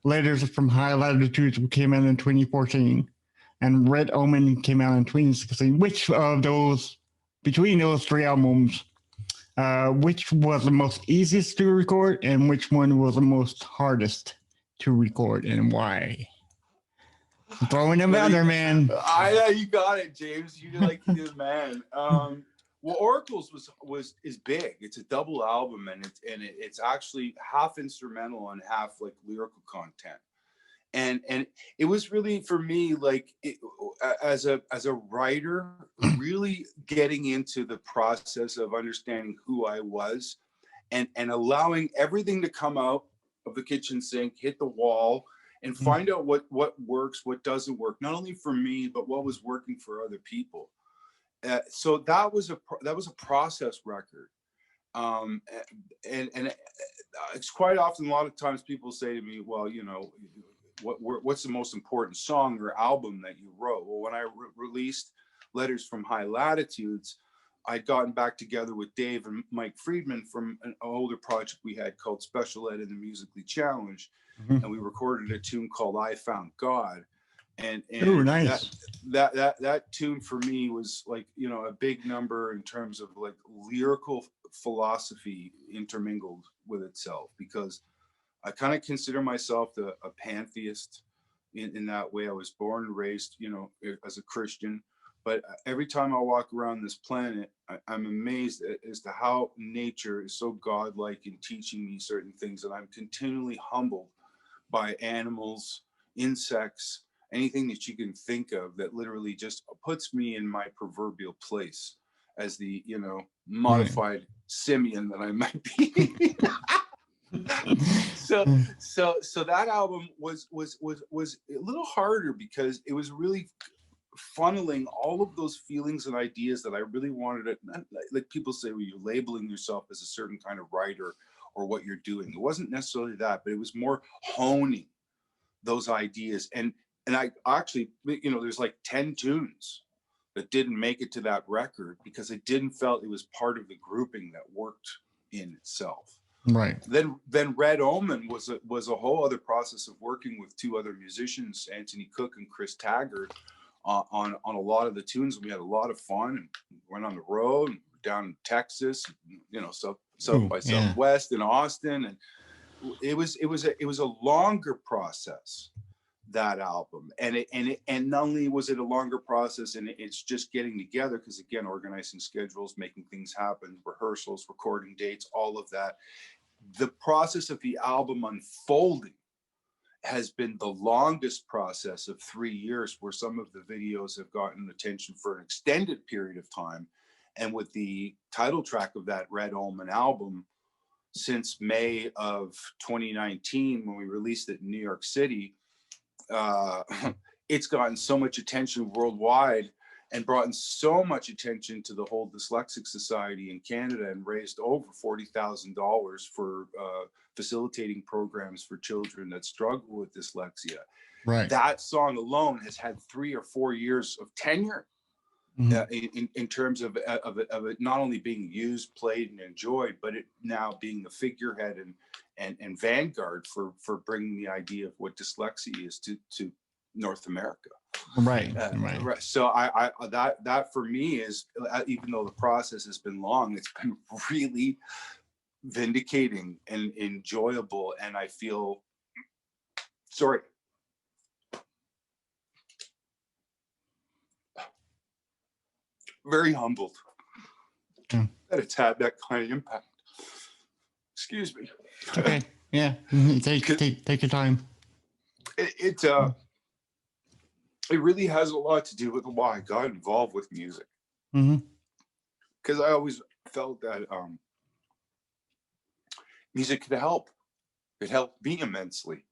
Letters from High Latitudes came out in 2014. And Red Omen came out in 2016. Which of those, between those three albums, which was the most easiest to record and which one was the most hardest to record and why? I'm throwing them out there, man. You got it, James. You're like the man. Well, Oracles is big. It's a double album, and it's actually half instrumental and half like lyrical content. And it was really for me like as a writer, really getting into the process of understanding who I was, and allowing everything to come out of the kitchen sink, hit the wall, and find out what works, what doesn't work, not only for me but what was working for other people. So that was a process record. And it's quite often, a lot of times people say to me, well, you know, what's the most important song or album that you wrote? Well, when I released Letters from High Latitudes, I'd gotten back together with Dave and Mike Friedman from an older project we had called Special Ed and the Musically Challenged. And we recorded a tune called I Found God. And Ooh, nice. that tune for me was like, you know, a big number in terms of like lyrical philosophy intermingled with itself, because I kind of consider myself a pantheist in that way. I was born and raised, you know, as a Christian, but every time I walk around this planet, I'm amazed as to how nature is so godlike in teaching me certain things, and I'm continually humbled by animals, insects, anything that you can think of that literally just puts me in my proverbial place as the, you know, modified simian that I might be. So that album was a little harder because it was really funneling all of those feelings and ideas that I really wanted to, like people say, well, you're labeling yourself as a certain kind of writer or what you're doing. It wasn't necessarily that, but it was more honing those ideas. And I actually, you know, there's like 10 tunes that didn't make it to that record because I didn't felt it was part of the grouping that worked in itself. Right. Then Red Omen was a whole other process of working with two other musicians, Anthony Cook and Chris Taggart, on a lot of the tunes. We had a lot of fun and went on the road and down in Texas, you know, south by Southwest in Austin, and it was a longer process, that album, and not only was it a longer process, and it's just getting together, because again, organizing schedules, making things happen, rehearsals, recording dates, all of that. The process of the album unfolding has been the longest process of 3 years, where some of the videos have gotten attention for an extended period of time. And with the title track of that Red Omen album, since May of 2019, when we released it in New York City, it's gotten so much attention worldwide and brought in so much attention to the whole Dyslexic Society in Canada, and raised over $40,000 for facilitating programs for children that struggle with dyslexia. Right. That song alone has had 3 or 4 years of tenure, in terms of it not only being used, played, and enjoyed, but it now being the figurehead and vanguard for bringing the idea of what dyslexia is to North America. Right. So I that for me is, even though the process has been long, it's been really vindicating and enjoyable, and I feel very humbled that it's had that kind of impact. Excuse me. Okay. Yeah. Take your time. It really has a lot to do with why I got involved with music. Because I always felt that music could help. It helped me immensely.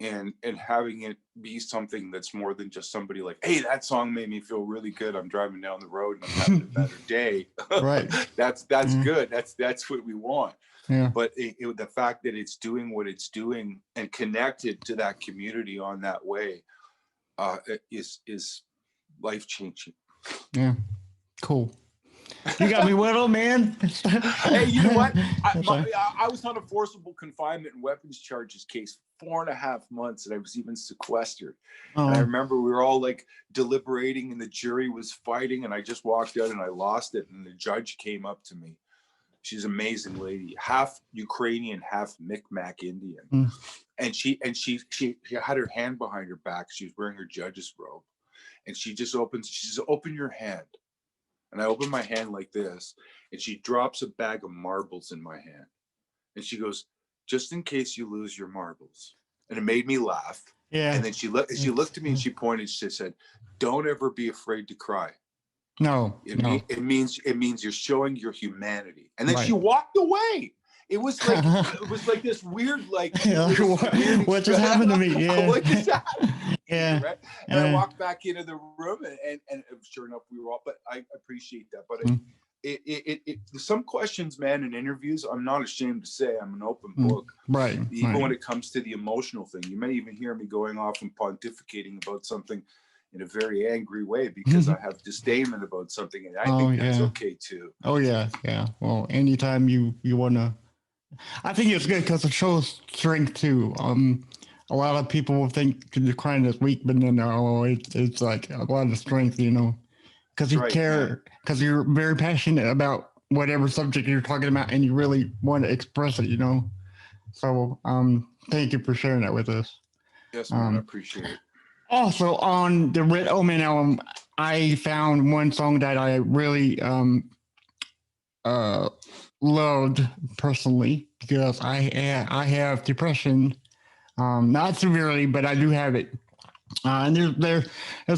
And having it be something that's more than just somebody like, hey, that song made me feel really good. I'm driving down the road and I'm having a better day. Right. That's good. That's what we want. Yeah. But the fact that it's doing what it's doing and connected to that community on that way is life changing. Yeah. Cool. You got me whittled, man. Hey, you know what? Sorry. I was on a forcible confinement and weapons charges case 4.5 months, and I was even sequestered. And I Oh, remember we were all like deliberating, and the jury was fighting, and I just walked out and I lost it. And the judge came up to me. She's an amazing lady, half Ukrainian, half Micmac Indian. mm, And she had her hand behind her back. She was wearing her judge's robe. And she says, open your hand. And I open my hand like this, and she drops a bag of marbles in my hand. And she goes, just in case you lose your marbles. And it made me laugh. yeah. And then she looked at me and she pointed, she said, don't ever be afraid to cry. No, no. It means you're showing your humanity. And then Right. she walked away. It was like this weird, like, what just happened to me? Yeah. What just happened? Yeah. Right? And I walked back into the room, and sure enough, we were all. But I appreciate that. But some questions, man, in interviews, I'm not ashamed to say I'm an open book. Right. Even when it comes to the emotional thing, you may even hear me going off and pontificating about something in a very angry way because I have disdainment about something, and I think that's okay too. Oh yeah, yeah. Well, anytime you wanna, I think it's good because it shows strength too. A lot of people will think you're crying is weak, but no, it's like a lot of strength, you know, because you care, because you're very passionate about whatever subject you're talking about, and you really want to express it, you know. So, thank you for sharing that with us. Yes, man, I appreciate it. Also, on the Red Omen album, I found one song that I really loved personally because I have depression, not severely, but I do have it. And there's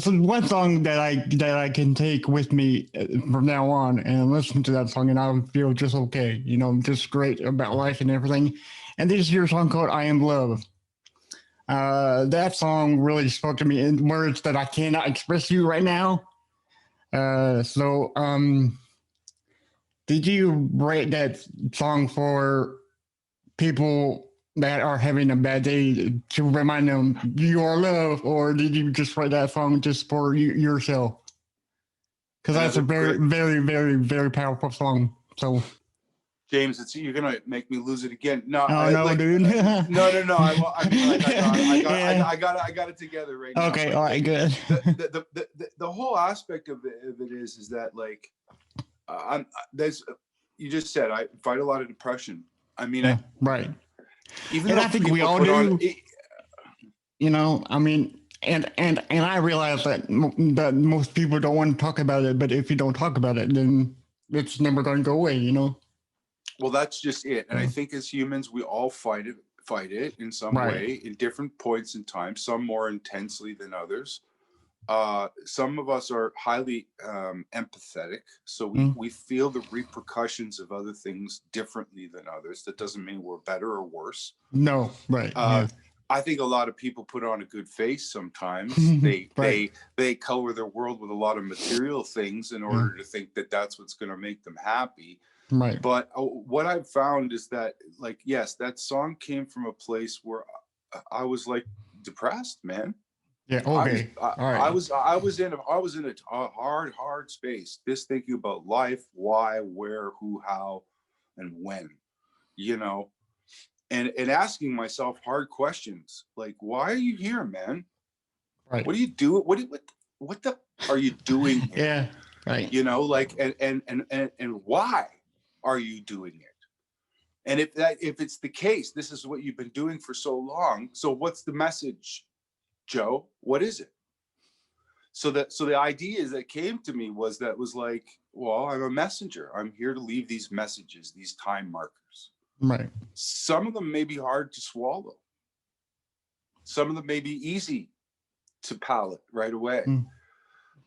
one song that I can take with me from now on and listen to that song, and I'll feel just okay, you know, just great about life and everything. And this is your song called "I Am Love." That song really spoke to me in words that I cannot express to you right now. Did you write that song for people that are having a bad day to remind them you are loved, or did you just write that song just for yourself? Because that's a very, very, very, very powerful song. So, James, you're gonna make me lose it again. No, dude. No. I got it together right now. Okay, all right, good. The whole aspect of it is that like, you just said I fight a lot of depression. I mean, right. Even and I think we all do. You know, I mean, and I realize that most people don't want to talk about it, but if you don't talk about it, then it's never going to go away, you know. Well, that's just it. And I think as humans, we all fight it in some way, in different points in time, some more intensely than others. Some of us are highly empathetic, so we feel the repercussions of other things differently than others. That doesn't mean we're better or worse. No, right. I think a lot of people put on a good face sometimes. They color their world with a lot of material things in order to think that that's what's going to make them happy. Right. But what I've found is that, like, yes, that song came from a place where I was like depressed, man. Yeah. Okay. I was in a hard space, just thinking about life, why, where, who, how, and when, you know, and asking myself hard questions like, why are you here, man? Right. What do you do? What the are you doing here? Yeah. Right. You know, like, and why are you doing it? And if it's the case, this is what you've been doing for so long. So what's the message, Joe? What is it? So the idea that came to me was like, well, I'm a messenger. I'm here to leave these messages, these time markers. Right. Some of them may be hard to swallow. Some of them may be easy to palate right away,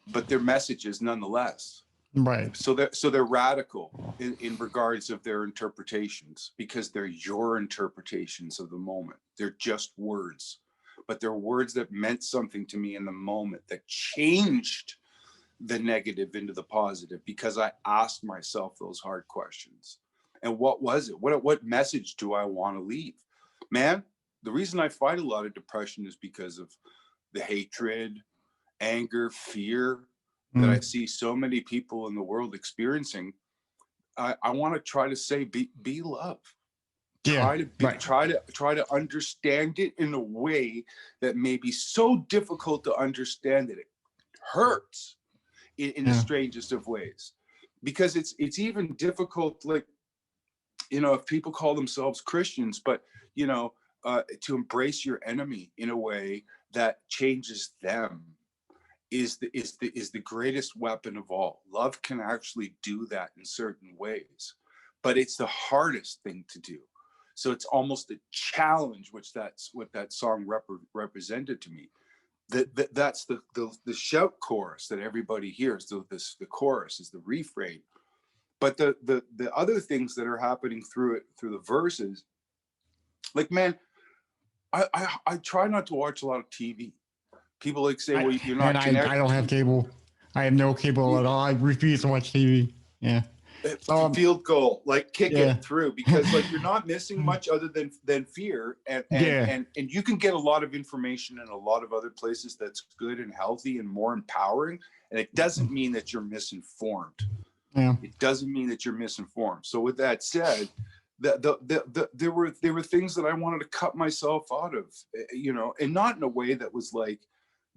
but they're messages nonetheless. Right. So they're radical in regards of their interpretations, because they're your interpretations of the moment. They're just words, but they're words that meant something to me in the moment, that changed the negative into the positive, because I asked myself those hard questions. And what was it? What message do I want to leave? Man, the reason I fight a lot of depression is because of the hatred, anger, fear, that I see so many people in the world experiencing, I want to try to say, be love. Yeah, Try to understand it in a way that may be so difficult to understand that it hurts in the strangest of ways, because it's even difficult, like, if people call themselves Christians, but to embrace your enemy in a way that changes them is the greatest weapon of all. Love can actually do that in certain ways, but it's the hardest thing to do. So it's almost a challenge, which that's what that song represented to me. That's the shout chorus that everybody hears. The chorus is the refrain, but the other things that are happening through the verses, like, man, I try not to watch a lot of TV. People like say, well, you're not connected. I don't have cable. I have no cable at all. I refuse to watch TV. Yeah. Field goal, like, kick it through, because like you're not missing much other than fear, and you can get a lot of information in a lot of other places that's good and healthy and more empowering, and it doesn't mean that you're misinformed. Yeah. It doesn't mean that you're misinformed. So with that said, there were things that I wanted to cut myself out of, and not in a way that was like,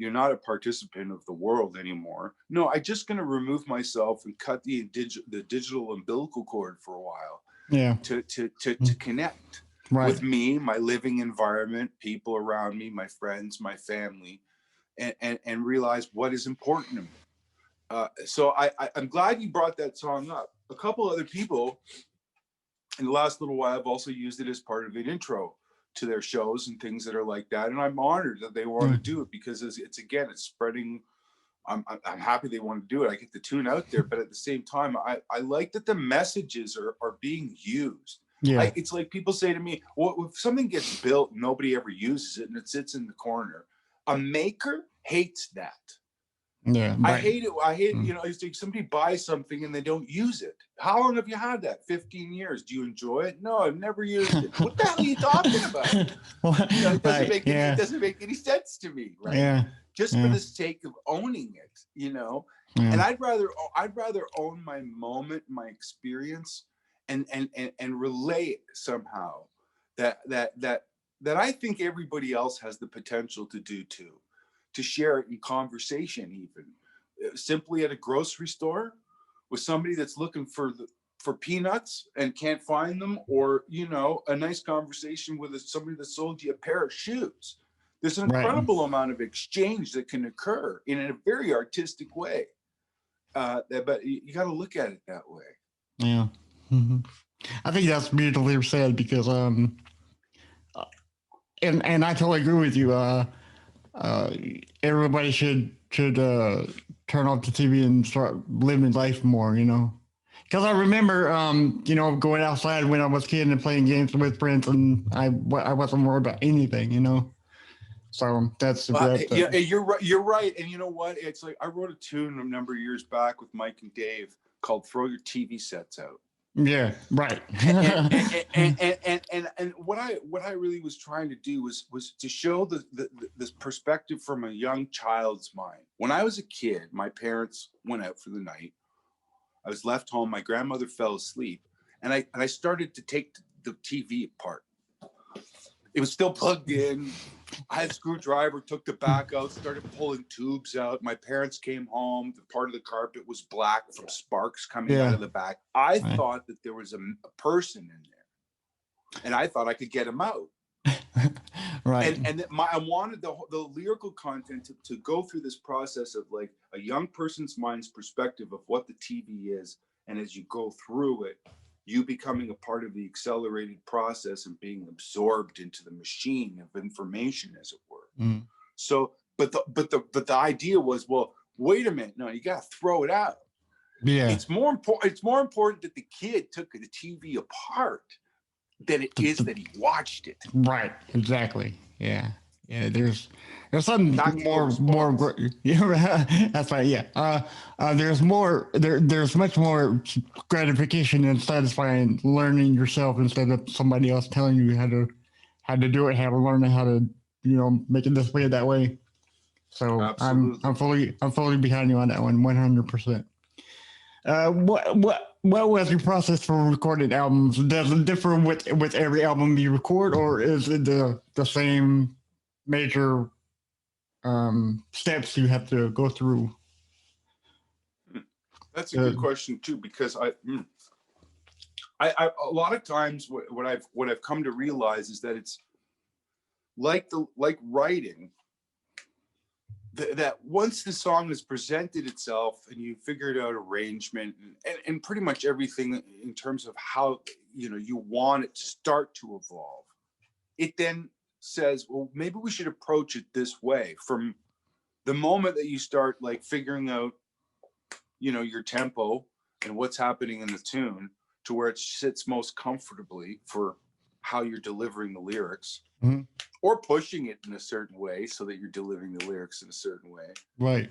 you're not a participant of the world anymore. No, I'm just going to remove myself and cut the digital umbilical cord for a while. Yeah. To connect with me, my living environment, people around me, my friends, my family, and realize what is important to me. So I'm glad you brought that song up. A couple other people in the last little while have also used it as part of an intro to their shows and things that are like that, and I'm honored that they want to do it, because it's spreading. I'm happy they want to do it. I get the tune out there, but at the same time, I like that the messages are being used. Yeah. It's like people say to me, well, if something gets built, nobody ever uses it and it sits in the corner. A maker hates that. Yeah, right. I hate it. It's like somebody buys something and they don't use it. How long have you had that? 15 years. Do you enjoy it? No, I've never used it. What the hell are you talking about? It doesn't make any sense to me, right? Yeah. Just for the sake of owning it, And I'd rather own my moment, my experience, and relay it somehow that I think everybody else has the potential to do too. To share it in conversation, even simply at a grocery store with somebody that's looking for peanuts and can't find them, or a nice conversation with somebody that sold you a pair of shoes. There's an incredible amount of exchange that can occur in a very artistic way, but you got to look at it that way. Yeah. Mm-hmm. I think that's beautifully said, because and I totally agree with you. Everybody should turn off the TV and start living life more, Because I remember, going outside when I was a kid and playing games with friends, and I wasn't worried about anything, So that's you're right. You're right. And you know what? It's like I wrote a tune a number of years back with Mike and Dave called "Throw Your TV Sets Out." Yeah, right. and what I really was trying to do was to show this perspective from a young child's mind. When I was a kid, my parents went out for the night. I was left home. My grandmother fell asleep, and I started to take the TV apart. It was still plugged in. I had a screwdriver, took the back out, started pulling tubes out. My parents came home. The part of the carpet was black from sparks coming out of the back. I thought that there was a person in there, and I thought I could get him out. Right. And I wanted the lyrical content to go through this process of like a young person's mind's perspective of what the TV is, and as you go through it, you becoming a part of the accelerated process and being absorbed into the machine of information, as it were. Mm. So, but the idea was, well, wait a minute, no, you got to throw it out. Yeah, it's more important that the kid took the TV apart than it is that he watched it. Right. Exactly. Yeah. Yeah. There's something more. Yeah, that's right. Yeah. There's more. There's much more gratification and satisfying learning yourself instead of somebody else telling you how to do it, how to learn it, how to make it this way or that way. So Absolutely. I'm fully behind you on that one, 100%. What was your process for recording albums? Does it differ with every album you record, or is it the same major steps you have to go through? That's a good question too, because I a lot of times what I've come to realize is that it's like writing, that once the song has presented itself and you figured out arrangement and pretty much everything in terms of how you want it to start to evolve, it then says, well, maybe we should approach it this way. From the moment that you start like figuring out your tempo and what's happening in the tune to where it sits most comfortably for how you're delivering the lyrics, or pushing it in a certain way so that you're delivering the lyrics in a certain way. Right.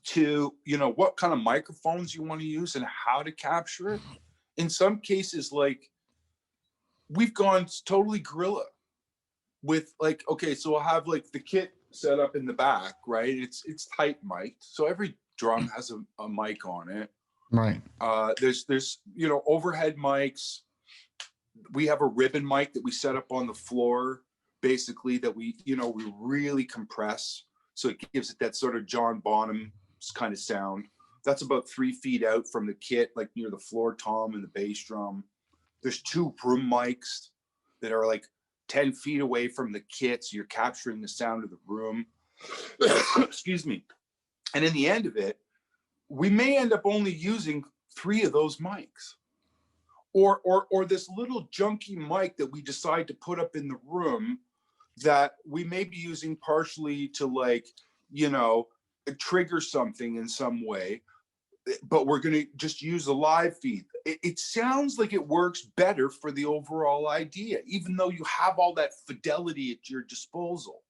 To, what kind of microphones you want to use and how to capture it. In some cases, like we've gone totally guerrilla with like, okay, so I'll have like the kit set up in the back, right? It's tight mic'd. So every drum has a mic on it. Right. There's overhead mics. We have a ribbon mic that we set up on the floor, basically, that we really compress. So it gives it that sort of John Bonham kind of sound. That's about 3 feet out from the kit, like near the floor tom and the bass drum. There's 2 room mics that are like 10 feet away from the kit. So you're capturing the sound of the room. Excuse me. And in the end of it, we may end up only using 3 of those mics. Or this little junky mic that we decide to put up in the room that we may be using partially to like, trigger something in some way, but we're going to just use a live feed. It sounds like it works better for the overall idea, even though you have all that fidelity at your disposal.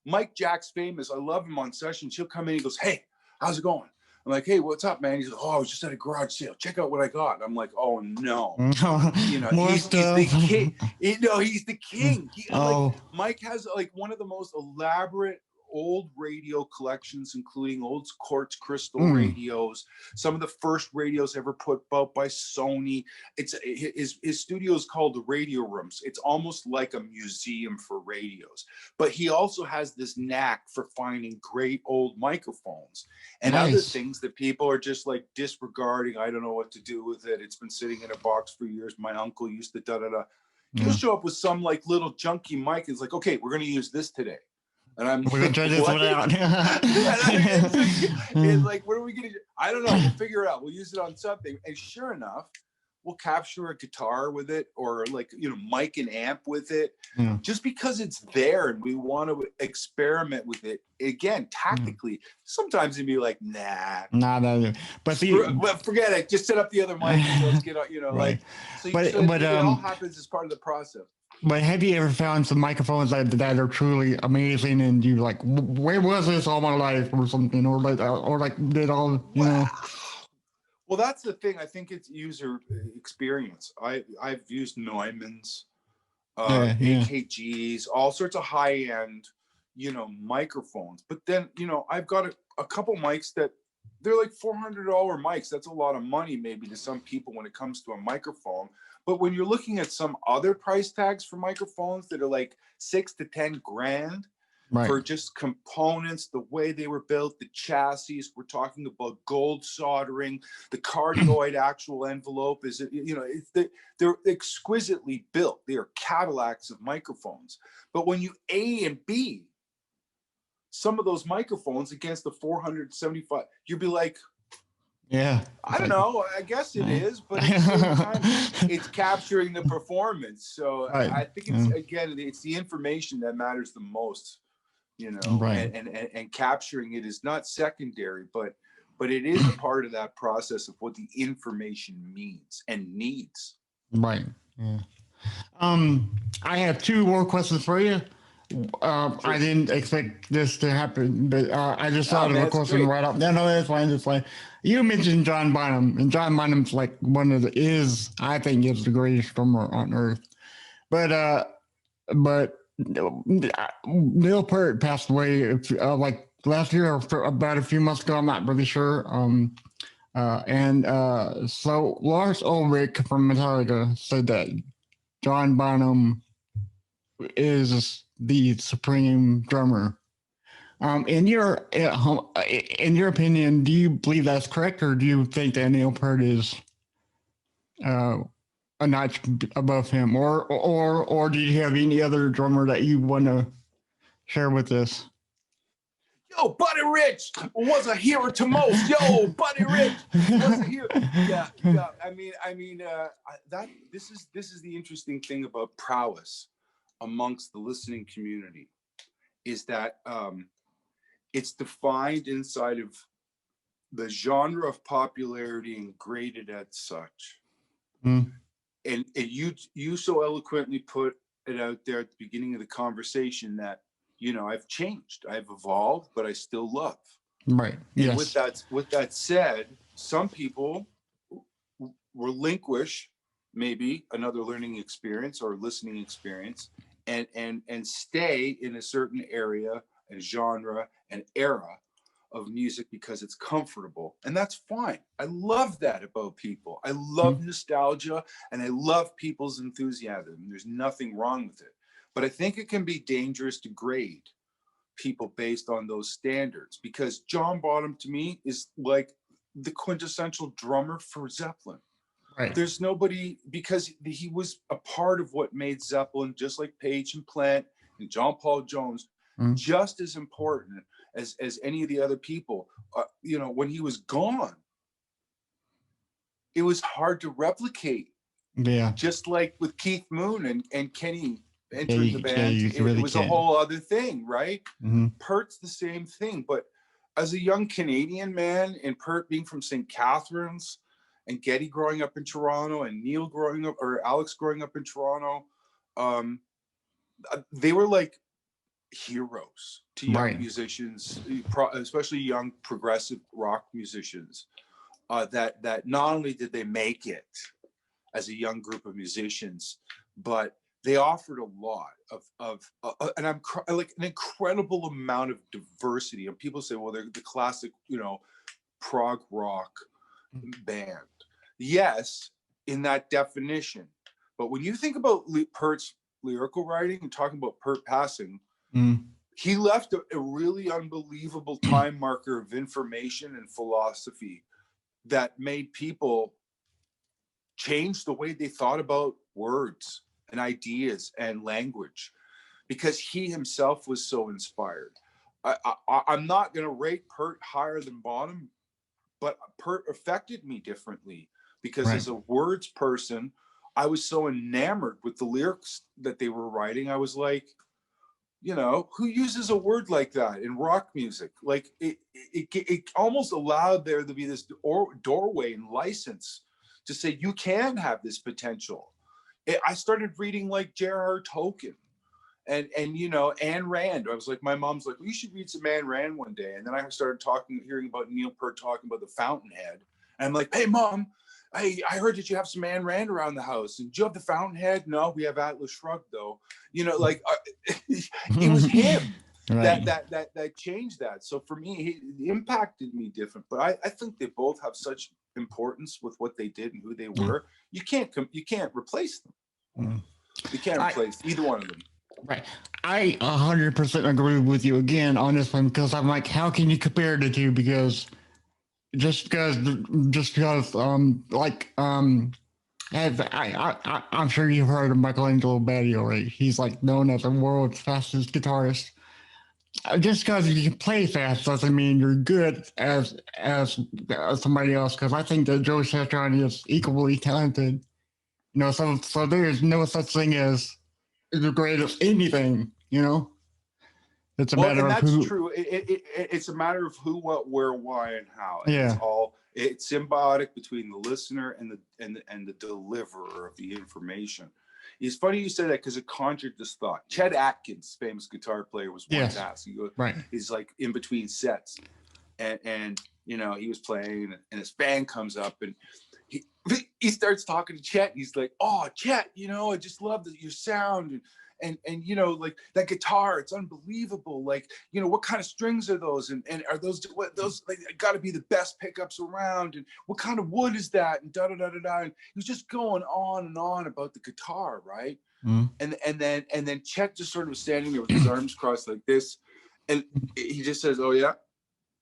Mike Jack's famous. I love him on sessions. He'll come in, he goes, "Hey, how's it going?" I'm like, "Hey, what's up, man?" He's like, "Oh, I was just at a garage sale. Check out what I got." I'm like, "Oh no." He's the king. He's the king. Like, Mike has like one of the most elaborate old radio collections, including old quartz crystal radios, some of the first radios ever put out by Sony. His studio is called the Radio Rooms. It's almost like a museum for radios, but he also has this knack for finding great old microphones and other things that people are just like disregarding. I don't know what to do with it. It's been sitting in a box for years. My uncle used to da-da-da. He'll show up with some like little junky mic. It's like, "Okay, we're going to use this today." And I'm we're gonna try this one out. It's like, what are we gonna do? I don't know. We'll figure it out. We'll use it on something. And sure enough, we'll capture a guitar with it, or like, mic and amp with it, just because it's there and we want to experiment with it. Again, tactically, sometimes it'd be like, nah. But see, forget it. Just set up the other mic and let's get on, right. It all happens as part of the process. But have you ever found some microphones that are truly amazing, and you like, where was this all my life, or something, or did all Well, that's the thing. I think it's user experience. I've used Neumann's, AKGs, all sorts of high end, microphones. But then I've got a couple mics that they're like $400 mics. That's a lot of money, maybe, to some people when it comes to a microphone. But when you're looking at some other price tags for microphones that are like $6,000 to $10,000 for just components, the way they were built, the chassis, we're talking about gold soldering, the cardioid actual envelope is, they're exquisitely built. They are Cadillacs of microphones. But when you A and B some of those microphones against the 475, you'd be like, I don't know. I guess it is, but at the same time, it's capturing the performance. So I think it's the information that matters the most, and capturing it is not secondary, but it is a part of that process of what the information means and needs. Right. Yeah. I have 2 more questions for you. I didn't expect this to happen, but I just thought of a question right up. No, that's fine. That's fine. You mentioned John Bonham, and John Bonham's like I think is the greatest drummer on earth. But Neil Peart passed away like last year or about a few months ago. I'm not really sure. So Lars Ulrich from Metallica said that John Bonham is the supreme drummer. In your opinion, do you believe that's correct, or do you think that Neil Peart is a notch above him, or do you have any other drummer that you want to share with us? Yo, Buddy Rich was a hero to most. Yo, Buddy Rich was a hero. Yeah. This is the interesting thing about prowess amongst the listening community, is that it's defined inside of the genre of popularity and graded as such. Mm. And you so eloquently put it out there at the beginning of the conversation that, you know, I've changed, I've evolved, but I still love. Right. And Yes. with that said, some people relinquish maybe another learning experience or listening experience and stay in a certain area and genre and era of music because it's comfortable, and that's fine. I love that about people. I love nostalgia, and I love people's enthusiasm. There's nothing wrong with it, but I think it can be dangerous to grade people based on those standards, because John Bonham to me is like the quintessential drummer for Zeppelin. Right. There's nobody, because he was a part of what made Zeppelin, just like Page and Plant and John Paul Jones, just as important as any of the other people. You know, when he was gone, it was hard to replicate. Yeah. Just like with Keith Moon and Kenny entering the band, it was a whole other thing, right? Pert's the same thing, but as a young Canadian man, and Pert being from St. Catharines, and Geddy growing up in Toronto, and Neil growing up, or Alex growing up in Toronto, they were like heroes to young musicians, especially young progressive rock musicians, that not only did they make it as a young group of musicians, but they offered a lot of like an incredible amount of diversity. And people say, well, they're the classic, you know, prog rock band. Yes, in that definition. But when you think about Pert's lyrical writing and talking about Pert passing, he left a really unbelievable time marker of information and philosophy that made people change the way they thought about words and ideas and language, because he himself was so inspired. I'm not going to rate Pert higher than Bonham, but Pert affected me differently, because as a words person, I was so enamored with the lyrics that they were writing. I was like, you know, who uses a word like that in rock music? Like it almost allowed there to be this doorway and license to say you can have this potential. I started reading like J.R.R. Tolkien and you know, Ayn Rand. I was like, my mom's like, well, you should read some Ayn Rand one day. And then I started hearing about Neil Peart talking about the Fountainhead. And I'm like, hey mom, I heard that you have some Ayn Rand around the house. And do you have the Fountainhead? No, we have Atlas Shrugged though. You know, like it was him that changed that. So for me, he impacted me different. But I think they both have such importance with what they did and who they were. You can't replace them. You can't replace either one of them. Right. I 100% agree with you again on this one, because I'm like, how can you compare the two? Because I'm sure you've heard of Michelangelo Badio, right? He's like known as the world's fastest guitarist. Just because you can play fast doesn't mean you're good as somebody else. Because I think that Joe Satriani is equally talented. You know, so there is no such thing as the greatest anything. You know, it's a matter of who. True. It's a matter of who, what, where, why, and how. And it's symbiotic between the listener and the deliverer of the information. It's funny you say that, because it conjured this thought. Chet Atkins, famous guitar player, was once asked. He's like in between sets, and you know, he was playing, and his band comes up, and he starts talking to Chet. And he's like, "Oh, Chet, you know, I just love your sound." and you know, like that guitar, it's unbelievable. Like, you know, what kind of strings are those, and are those like got to be the best pickups around, and what kind of wood is that, and da da da da da. And he was just going on and on about the guitar, right? And then Chet just sort of standing there with his arms crossed like this, and he just says, "Oh yeah,"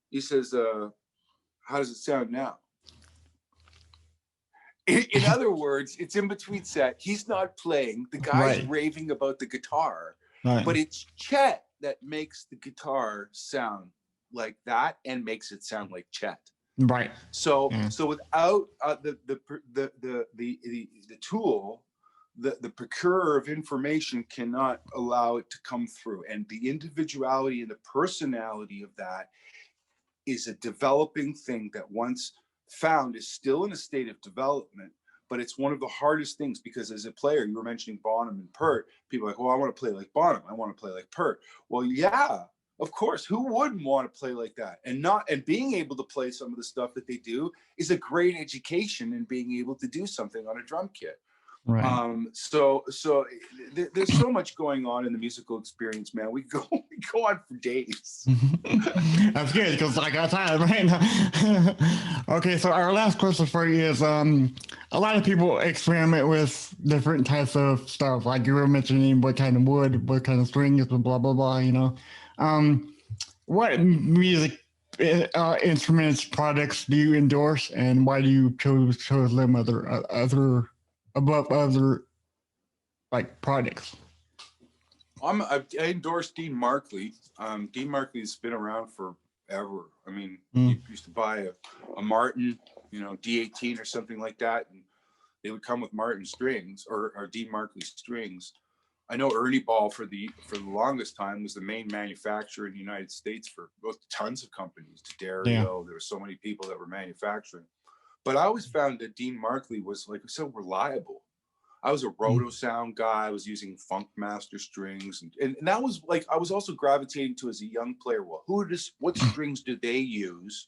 he says, "How does it sound now?" In other words, it's in between set. He's not playing. The guy's raving about the guitar, but it's Chet that makes the guitar sound like that and makes it sound like Chet. Right. So without the tool, the procurer of information cannot allow it to come through, and the individuality and the personality of that is a developing thing that once found is still in a state of development, but it's one of the hardest things, because as a player, you were mentioning Bonham and Pert, people are like, well, I want to play like Bonham, I want to play like Pert. Well, yeah, of course, who wouldn't want to play like that? And being able to play some of the stuff that they do is a great education in being able to do something on a drum kit. Right. So there's so much going on in the musical experience, man. We go on for days. That's good, because I got time right now. Okay, so our last question for you is, a lot of people experiment with different types of stuff, like you were mentioning what kind of wood, what kind of strings, and blah blah blah. You know, what music instruments products do you endorse, and why do you chose them above other like products? I endorse Dean Markley. Dean Markley's been around forever. I mean, you used to buy a Martin, you know, D18 or something like that, and they would come with Martin strings or Dean Markley strings. I know Ernie Ball for the longest time was the main manufacturer in the United States for tons of companies. Dario, there were so many people that were manufacturing. But I always found that Dean Markley was, like, so reliable. I was a roto sound guy. I was using Funkmaster strings, and that was like, I was also gravitating to, as a young player, well, what strings do they use?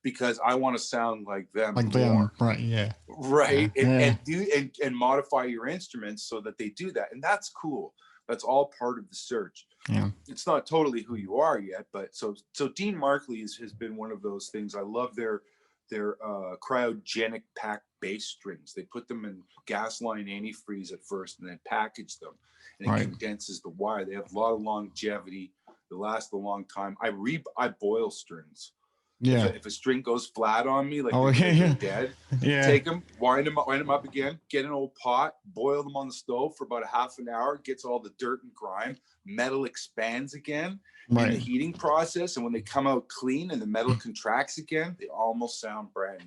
Because I want to sound like them more. Right? Yeah. Right. And modify your instruments so that they do that, and that's cool. That's all part of the search. Yeah. It's not totally who you are yet, but so Dean Markley has been one of those things. I love their cryogenic packed bass strings. They put them in gas line antifreeze at first, and then package them, and it condenses the wire. They have a lot of longevity. They last a long time. I boil strings. Yeah. If a string goes flat on me, like they're dead, take them, wind them up again, get an old pot, boil them on the stove for about a half an hour, gets all the dirt and grime, metal expands again in the heating process, and when they come out clean and the metal contracts again, they almost sound brand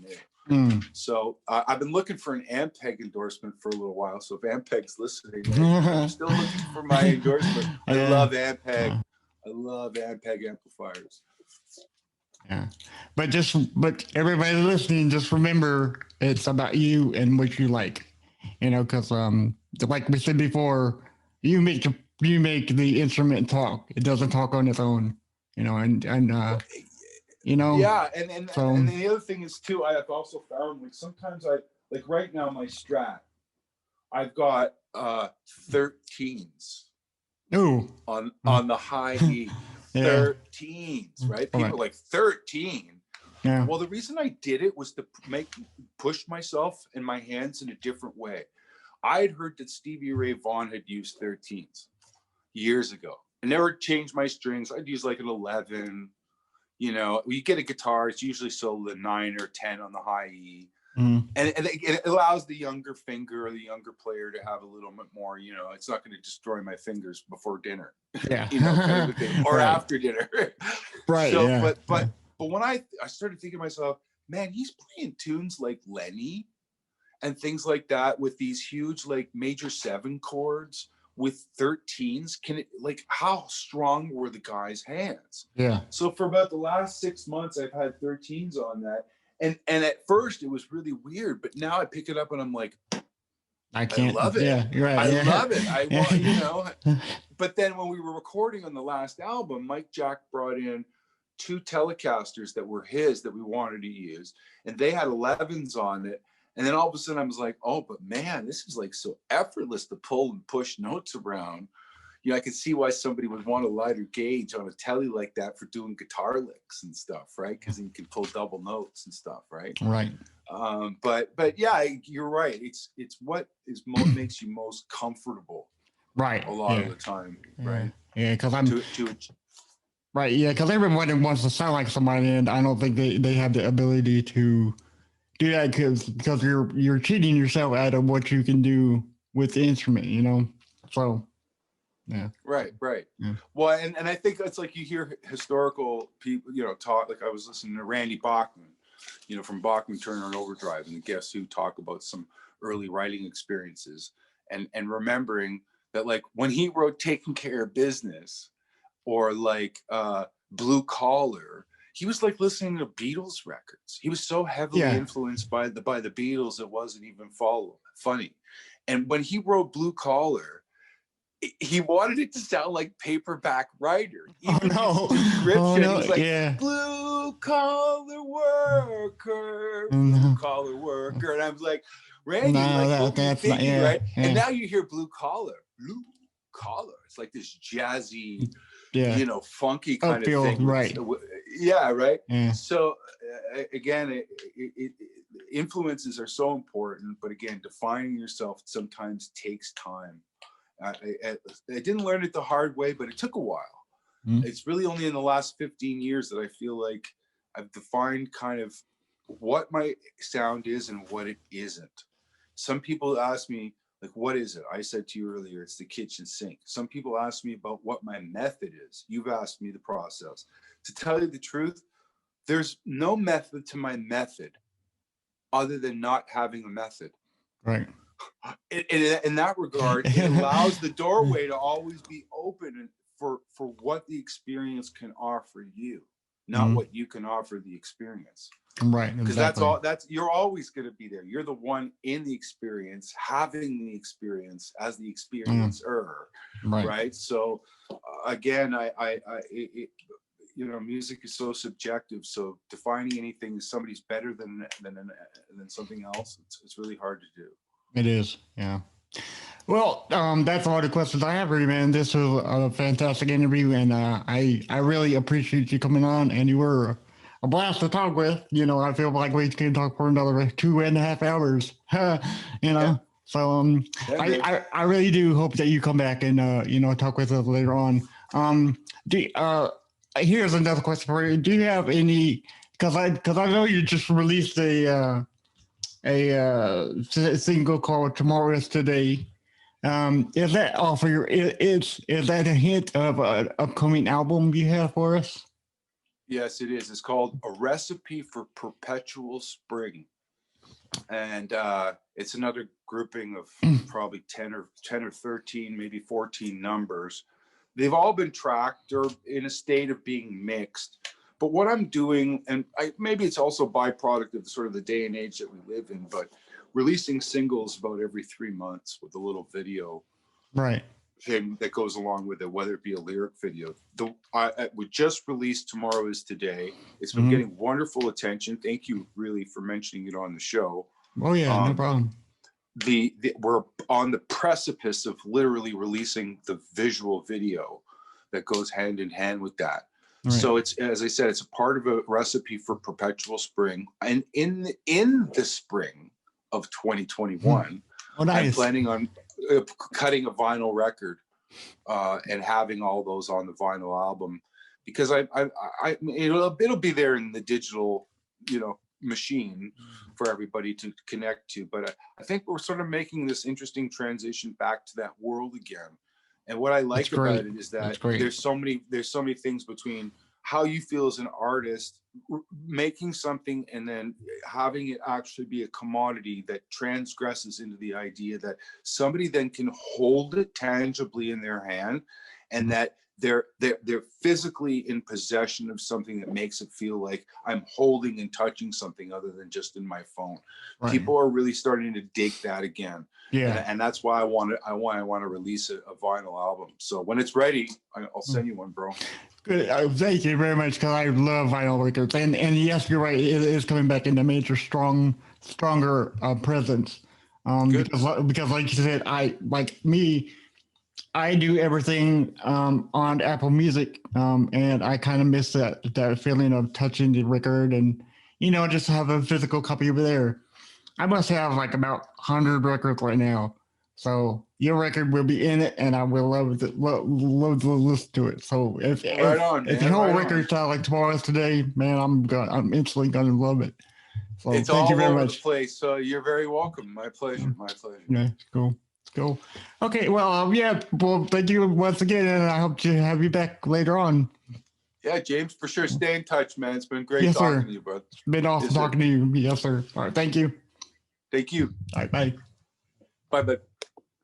new. So I've been looking for an Ampeg endorsement for a little while, so if Ampeg's listening, I'm still looking for my endorsement. I love Ampeg. I love Ampeg amplifiers. Yeah, but everybody listening, just remember it's about you and what you like, you know, because like we said before, you make the instrument talk. It doesn't talk on its own, you know, and you know. Yeah, and the other thing is too, I have also found, like, sometimes like right now my Strat, I've got 13s. Ooh. On the high E. 13s, right? People are like, 13. Yeah. Well, the reason I did it was to push myself and my hands in a different way. I had heard that Stevie Ray Vaughan had used 13s years ago. I never changed my strings. I'd use like an 11. You know, you get a guitar, it's usually sold a 9 or 10 on the high E. And it allows the younger finger or the younger player to have a little bit more, you know, it's not going to destroy my fingers before dinner, you know, kind of thing, or after dinner. Right. So, but when I started thinking to myself, man, he's playing tunes like Lenny and things like that with these huge, like, major 7 chords with 13s. Like, how strong were the guy's hands? Yeah. So for about the last 6 months, I've had 13s on that. And at first it was really weird, but now I pick it up and I'm like, I love it. Yeah, you're right. I love it. I want, you know. But then when we were recording on the last album, Mike Jack brought in 2 Telecasters that were his that we wanted to use, and they had 11s on it. And then all of a sudden I was like, oh, but man, this is like so effortless to pull and push notes around. you know, I could see why somebody would want a lighter gauge on a telly like that for doing guitar licks and stuff, right? Because you can pull double notes and stuff, right? Right. But yeah, you're right. It's what makes you most comfortable, right? A lot of the time, right? Yeah, because I'm to right. Yeah, because everybody wants to sound like somebody, and I don't think they have the ability to do that because you're cheating yourself out of what you can do with the instrument, you know. So yeah. Right. Yeah. Well, and I think it's like you hear historical people, you know, talk. Like I was listening to Randy Bachman, you know, from Bachman Turner and Overdrive, and the Guess Who talk about some early writing experiences, and remembering that, like, when he wrote "Taking Care of Business" or like "Blue Collar," he was like listening to Beatles records. He was so heavily influenced by the Beatles, it wasn't even funny. And when he wrote "Blue Collar," he wanted it to sound like Paperback Writer. Even his description, he was like, blue collar worker, blue collar worker. And I was like, Randy, what were you thinking, right? And now you hear blue collar. It's like this jazzy, you know, funky kind of thing. Right. Yeah, right. Yeah. So again, influences are so important, but again, defining yourself sometimes takes time. I didn't learn it the hard way, but it took a while. It's really only in the last 15 years that I feel like I've defined kind of what my sound is and what it isn't. Some people ask me, like, what is it? I said to you earlier, it's the kitchen sink. Some people ask me about what my method is. You've asked me the process. To tell you the truth, there's no method to my method other than not having a method. Right. In that regard, it allows the doorway to always be open for what the experience can offer you, not what you can offer the experience. Right. Because that's you're always going to be there. You're the one in the experience, having the experience as the experiencer, right? So again, you know, music is so subjective. So defining anything as somebody's better than something else, it's really hard to do. It is, yeah. Well, that's all the questions I have for you, man. This was a fantastic interview, and I really appreciate you coming on, and you were a blast to talk with. You know, I feel like we can talk for another 2.5 hours, you know. Yeah. So I really do hope that you come back and, you know, talk with us later on. Here's another question for you. Do you have any, because I know you just released a single called "Tomorrow Is Today." Is that all for your? Is that a hint of an upcoming album you have for us? Yes, it is. It's called "A Recipe for Perpetual Spring," and it's another grouping of probably 10 or 13, maybe 14 numbers. They've all been tracked or in a state of being mixed. But what I'm doing, and maybe it's also a byproduct of sort of the day and age that we live in, but releasing singles about every 3 months with a little video thing that goes along with it, whether it be a lyric video. We just released "Tomorrow Is Today." It's been getting wonderful attention. Thank you really for mentioning it on the show. Oh yeah, no problem. We're on the precipice of literally releasing the visual video that goes hand in hand with that. Right. So it's, as I said, it's a part of a recipe for perpetual spring. And in the spring of 2021, I'm planning on cutting a vinyl record and having all those on the vinyl album, because it'll be there in the digital, you know, machine for everybody to connect to. But I think we're sort of making this interesting transition back to that world again. And what I like about it is that there's so many things between how you feel as an artist, making something and then having it actually be a commodity that transgresses into the idea that somebody then can hold it tangibly in their hand, and that they're physically in possession of something that makes it feel like I'm holding and touching something other than just in my phone. Right. People are really starting to dig that again. Yeah, and that's why I want to release a vinyl album. So when it's ready, I'll send you one, bro. Good. Thank you very much, because I love vinyl records. And yes, you're right. It is coming back into major, stronger presence. Because like you said, I do everything on Apple Music, and I kind of miss that feeling of touching the record and just have a physical copy over there. I must have like about 100 records right now, so your record will be in it, and I will love to listen to it. So if the whole record sounds like Tomorrow's Today, man, I'm instantly gonna love it. So it's thank you all very over much. the place. So you're very welcome. My pleasure. My pleasure. Yeah, it's cool. It's cool. Okay, well, yeah, well, thank you once again, and I hope to have you back later on. Yeah, James, for sure. Stay in touch, man. It's been great Yes, talking sir. to you, brother. It's been awesome talking to you. Yes, sir. All right, thank you. Thank you. All right, bye. Bye, bud.